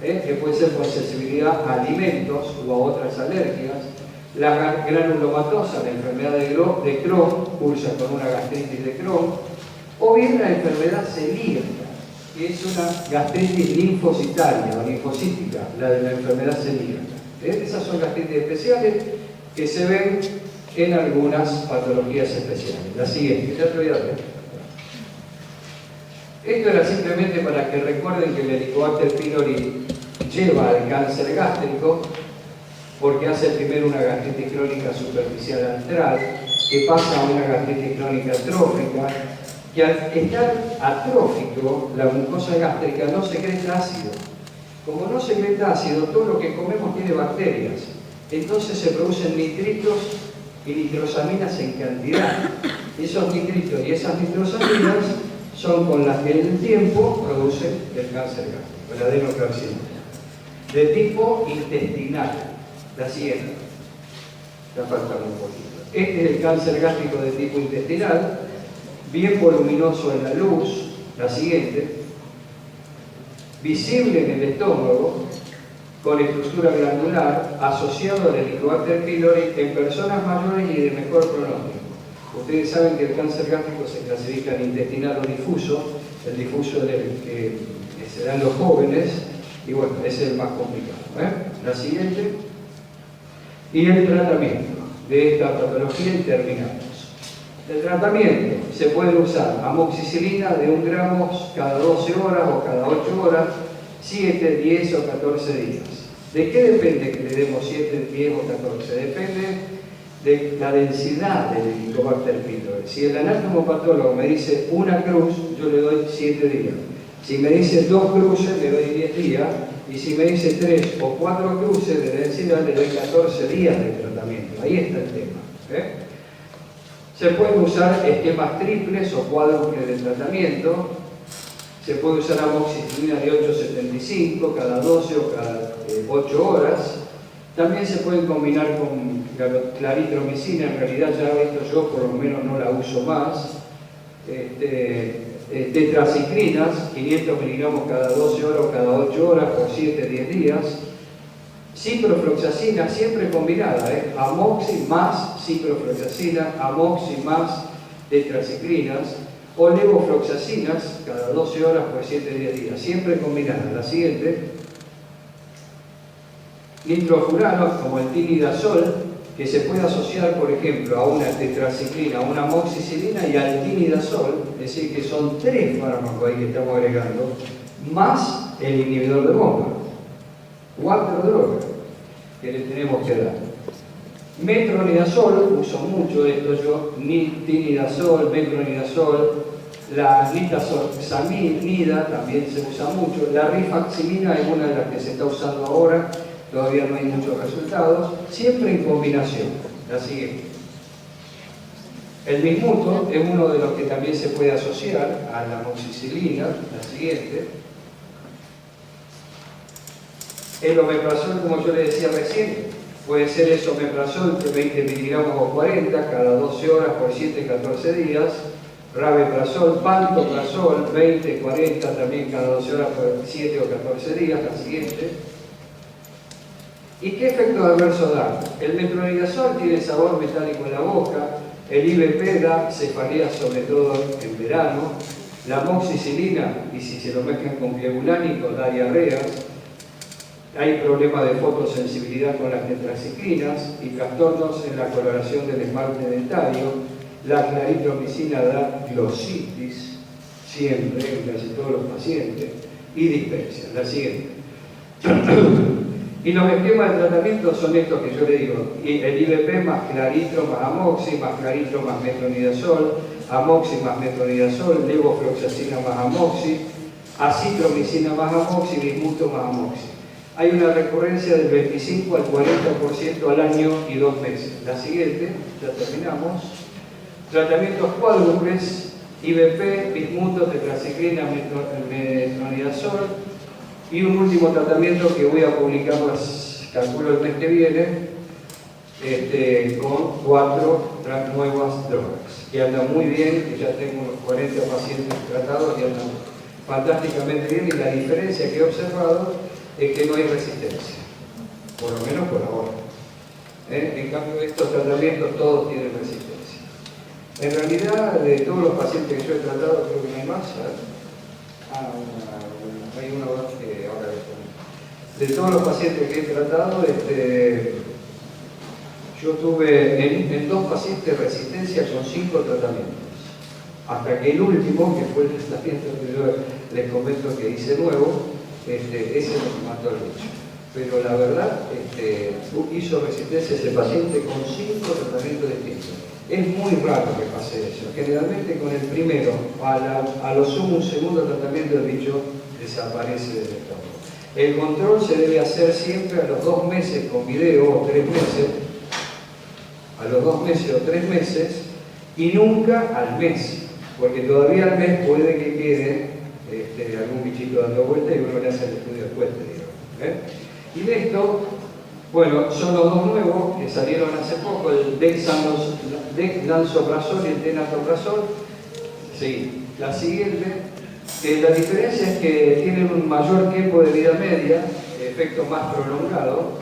que puede ser por sensibilidad a alimentos o a otras alergias. La granulomatosa, la enfermedad de Crohn, cursa con una gastritis de Crohn, o bien la enfermedad celíaca, que es una gastritis linfocitaria o linfocítica, la de la enfermedad celíaca. Esas son gastritis especiales que se ven en algunas patologías especiales. La siguiente, ya te voy a ver. Esto era simplemente para que recuerden que el Helicobacter pylori lleva al cáncer gástrico, porque hace primero una gastritis crónica superficial antral, que pasa a una gastritis crónica atrófica, que al estar atrófico, la mucosa gástrica no secreta ácido. Como no secreta ácido, todo lo que comemos tiene bacterias. Entonces se producen nitritos y nitrosaminas en cantidad. Esos nitritos y esas nitrosaminas son con las que en el tiempo producen el cáncer gástrico, el adenocarcinoma, de tipo intestinal. La siguiente. Ya falta un poquito. Este es el cáncer gástrico de tipo intestinal, bien voluminoso en la luz. La siguiente. Visible en el estómago, con estructura glandular, asociado al Helicobacter pylori en personas mayores y de mejor pronóstico. Ustedes saben que el cáncer gástrico se clasifica en intestinal o difuso. El difuso es el que se da en los jóvenes, y bueno, ese es el más complicado. La siguiente. Y el tratamiento de esta patología, y terminamos. El tratamiento se puede usar amoxicilina de 1 gramo cada 12 horas o cada 8 horas, 7, 10 o 14 días. ¿De qué depende que le demos 7, 10 o 14? Depende de la densidad del Helicobacter pylori. Si el anatomopatólogo me dice 1 cruz, yo le doy 7 días. Si me dice 2 cruces, le doy 10 días. Y si me dice 3 o 4 cruces de densidad, le doy 14 días de tratamiento. Ahí está el tema. Se pueden usar esquemas triples o cuádruples de tratamiento. Se puede usar amoxicilina de 8,75 cada 12 o cada 8 horas. También se pueden combinar con claritromicina. En realidad ya he visto yo, por lo menos no la uso más. Tetracicrinas, 500 miligramos cada 12 horas o cada 8 horas por 7-10 días. Ciprofloxacina, siempre combinada, amoxi más ciprofloxacina, amoxi más tetracicrinas, o levofloxacinas cada 12 horas por 7-10 días, siempre combinada. La siguiente, nitrofuranos como el tinidazol, que se puede asociar, por ejemplo, a una tetraciclina, a una amoxicilina y al tinidazol, es decir, que son 3 fármacos ahí que estamos agregando, más el inhibidor de bomba. 4 drogas que le tenemos que dar. Metronidazol, uso mucho esto yo, tinidazol, metronidazol, la nitazoxamida también se usa mucho, la rifaximina es una de las que se está usando ahora, todavía no hay muchos resultados, siempre en combinación. La siguiente. El bismuto es uno de los que también se puede asociar a la amoxicilina. La siguiente. El omeprazol, como yo le decía recién, puede ser esomeprazol de 20 miligramos o 40 cada 12 horas por 7-14 días. Rabeprazol, pantoprazol, 20-40 también cada 12 horas por 7 o 14 días. La siguiente. ¿Y qué efectos adversos da? El metronidazol tiene sabor metálico en la boca, el IBP da cefaleas sobre todo en verano, la amoxicilina, y si se lo mezclan con clebulánico, da diarreas, hay problemas de fotosensibilidad con las tetraciclinas y trastornos en la coloración del esmalte dentario, la claritromicina da glositis, siempre, en casi todos los pacientes, y dispepsia. La siguiente. Y los esquemas de tratamiento son estos que yo le digo, el IBP más claritro más amoxi, más claritro más metronidazol, amoxi más metronidazol, levofloxacina más amoxi, acitromicina más amoxi, bismuto más amoxi. Hay una recurrencia del 25 al 40% al año y 2 meses. La siguiente, ya terminamos. Tratamientos cuádruples, IBP, bismuto, tetraciclina, metronidazol. Y un último tratamiento que voy a publicar, calculo el mes que viene, con 4 nuevas drogas, que andan muy bien, que ya tengo unos 40 pacientes tratados y andan fantásticamente bien, y la diferencia que he observado es que no hay resistencia, por lo menos por ahora. En cambio, estos tratamientos todos tienen resistencia. En realidad, de todos los pacientes que yo he tratado, creo que no hay más, hay uno que ahora de todos los pacientes que he tratado, yo tuve en 2 pacientes resistencia con 5 tratamientos. Hasta que el último, que fue el tratamiento que yo les comento que hice nuevo, ese nos mató el bicho. Pero la verdad, hizo resistencia ese paciente con 5 tratamientos distintos. Es muy raro que pase eso. Generalmente con el primero, a lo sumo un segundo tratamiento, el bicho desaparece del estómago. El control se debe hacer siempre a los 2 meses con video o 3 meses, a los 2 meses o 3 meses, y nunca al mes, porque todavía al mes puede que quede algún bichito dando vuelta y uno le hace el estudio después, digamos. Y de esto, bueno, son los 2 nuevos que salieron hace poco, el dexlansoprazol y el tenlatoprazol. Sí, la siguiente. La diferencia es que tienen un mayor tiempo de vida media, efecto más prolongado.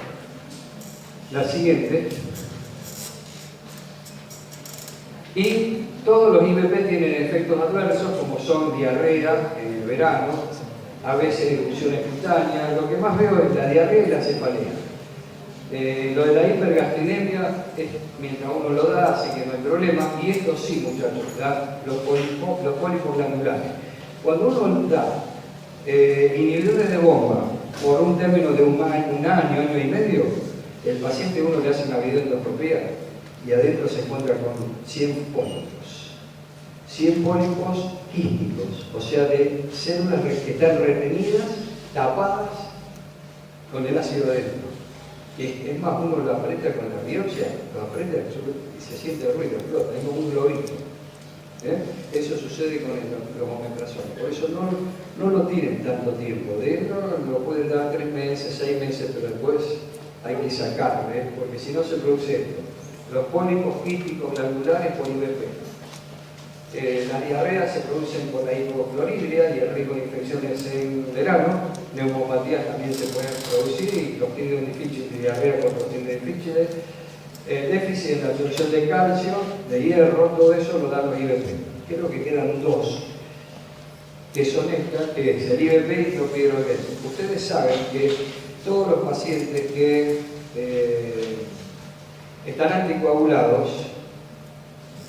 La siguiente. Y todos los IBP tienen efectos adversos, como son diarrea en el verano, a veces erupciones cutáneas. Lo que más veo es la diarrea y la cefalea. Lo de la hipergastrinemia, mientras uno lo da, así que no hay problema. Y esto sí, muchachos, da los pólipos glandulares. Cuando uno da inhibidores de bomba por un término de un año y medio, el paciente uno le hace una videoendoscopía y adentro se encuentra con 100 pólipos. 100 pólipos quísticos, o sea, de células que están retenidas, tapadas con el ácido adentro. Es más, uno lo aprieta con la biopsia, lo aprieta y se siente el ruido, explota, es como un globito. Eso sucede con los omeprazol. Por eso no lo tienen tanto tiempo. De hecho, lo pueden dar 3 meses, 6 meses, pero después hay que sacarlo, porque si no se produce esto. Los pólipos quísticos glandulares por IBP. Las diarreas se producen por la hipocloridria y el riesgo de infecciones en verano. Neumopatías también se pueden producir y Clostridium difficile y diarrea con Clostridium difficile. Déficit en la absorción de calcio, de hierro, todo eso lo dan los IBP. Creo que quedan 2, que son estas, que es el IBP y clopidogrel. Ustedes saben que todos los pacientes que están anticoagulados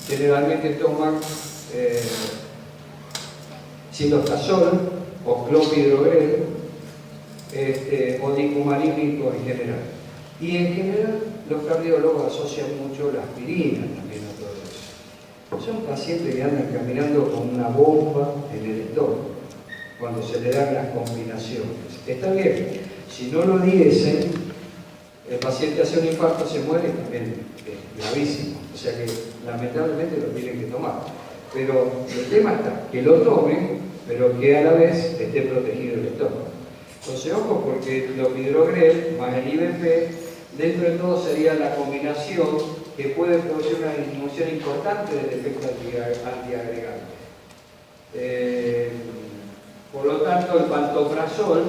generalmente toman silostazol o clopidogrel o dicumarínico en general. Y en general los cardiólogos asocian mucho la aspirina también a todo eso. Son pacientes que andan caminando con una bomba en el estómago cuando se le dan las combinaciones. Está bien, si no lo diesen, el paciente hace un infarto, se muere, también es gravísimo. O sea que lamentablemente lo tienen que tomar. Pero el tema está, que lo tomen, pero que a la vez esté protegido el estómago. Entonces, ojo, porque el clopidogrel más el IBP, dentro de todo sería la combinación que puede producir una disminución importante del efecto antiagregante. Por lo tanto, el pantoprazol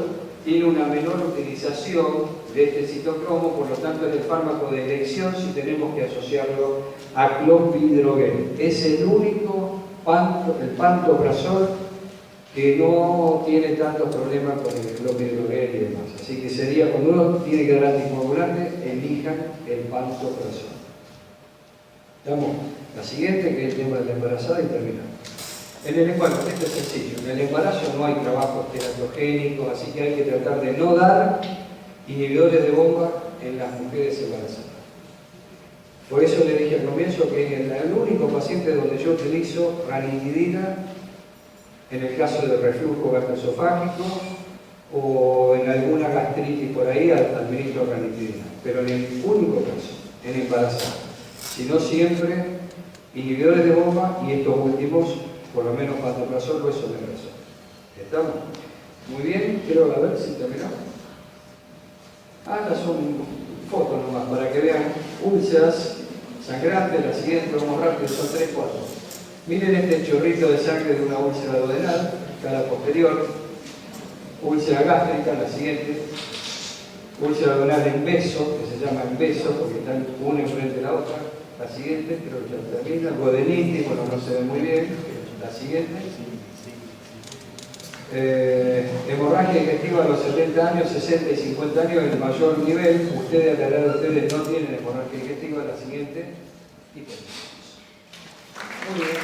tiene una menor utilización de este citocromo, por lo tanto es el fármaco de elección si tenemos que asociarlo a clopidogrel. Es el único el pantoprazol que no tiene tantos problemas con el clopidogrel y demás. Así que sería, cuando uno tiene que dar anticoagulante, elijan el pantoprazol. ¿Estamos? La siguiente, que es el tema de la embarazada, y terminamos. Bueno, esto es sencillo. En el embarazo no hay trabajos teratogénicos, así que hay que tratar de no dar inhibidores de bomba en las mujeres embarazadas. Por eso le dije al comienzo que es el único paciente donde yo utilizo ranitidina en el caso de reflujo gastroesofágico o en alguna gastritis por ahí administro ranitidina, pero en el único caso, en embarazada. Si no, siempre inhibidores de bomba y estos últimos, por lo menos pantoprazol o esomeprazol. ¿Estamos? Muy bien, quiero ver si terminamos. Son fotos nomás para que vean úlceras sangrantes. La siguiente, vamos rápido, son 3, 4. Miren este chorrito de sangre de una úlcera duodenal, cara posterior. Úlcera gástrica, la siguiente. Úlcera duodenal en beso, que se llama en beso porque están una enfrente de la otra. La siguiente, creo que ya termina. Duodenitis, bueno, no se ve muy bien. La siguiente. Hemorragia digestiva a los 70 años, 60 y 50 años en el mayor nivel. Ustedes, a la edad de ustedes, no tienen hemorragia digestiva. La siguiente. Y terminamos. Muy bien.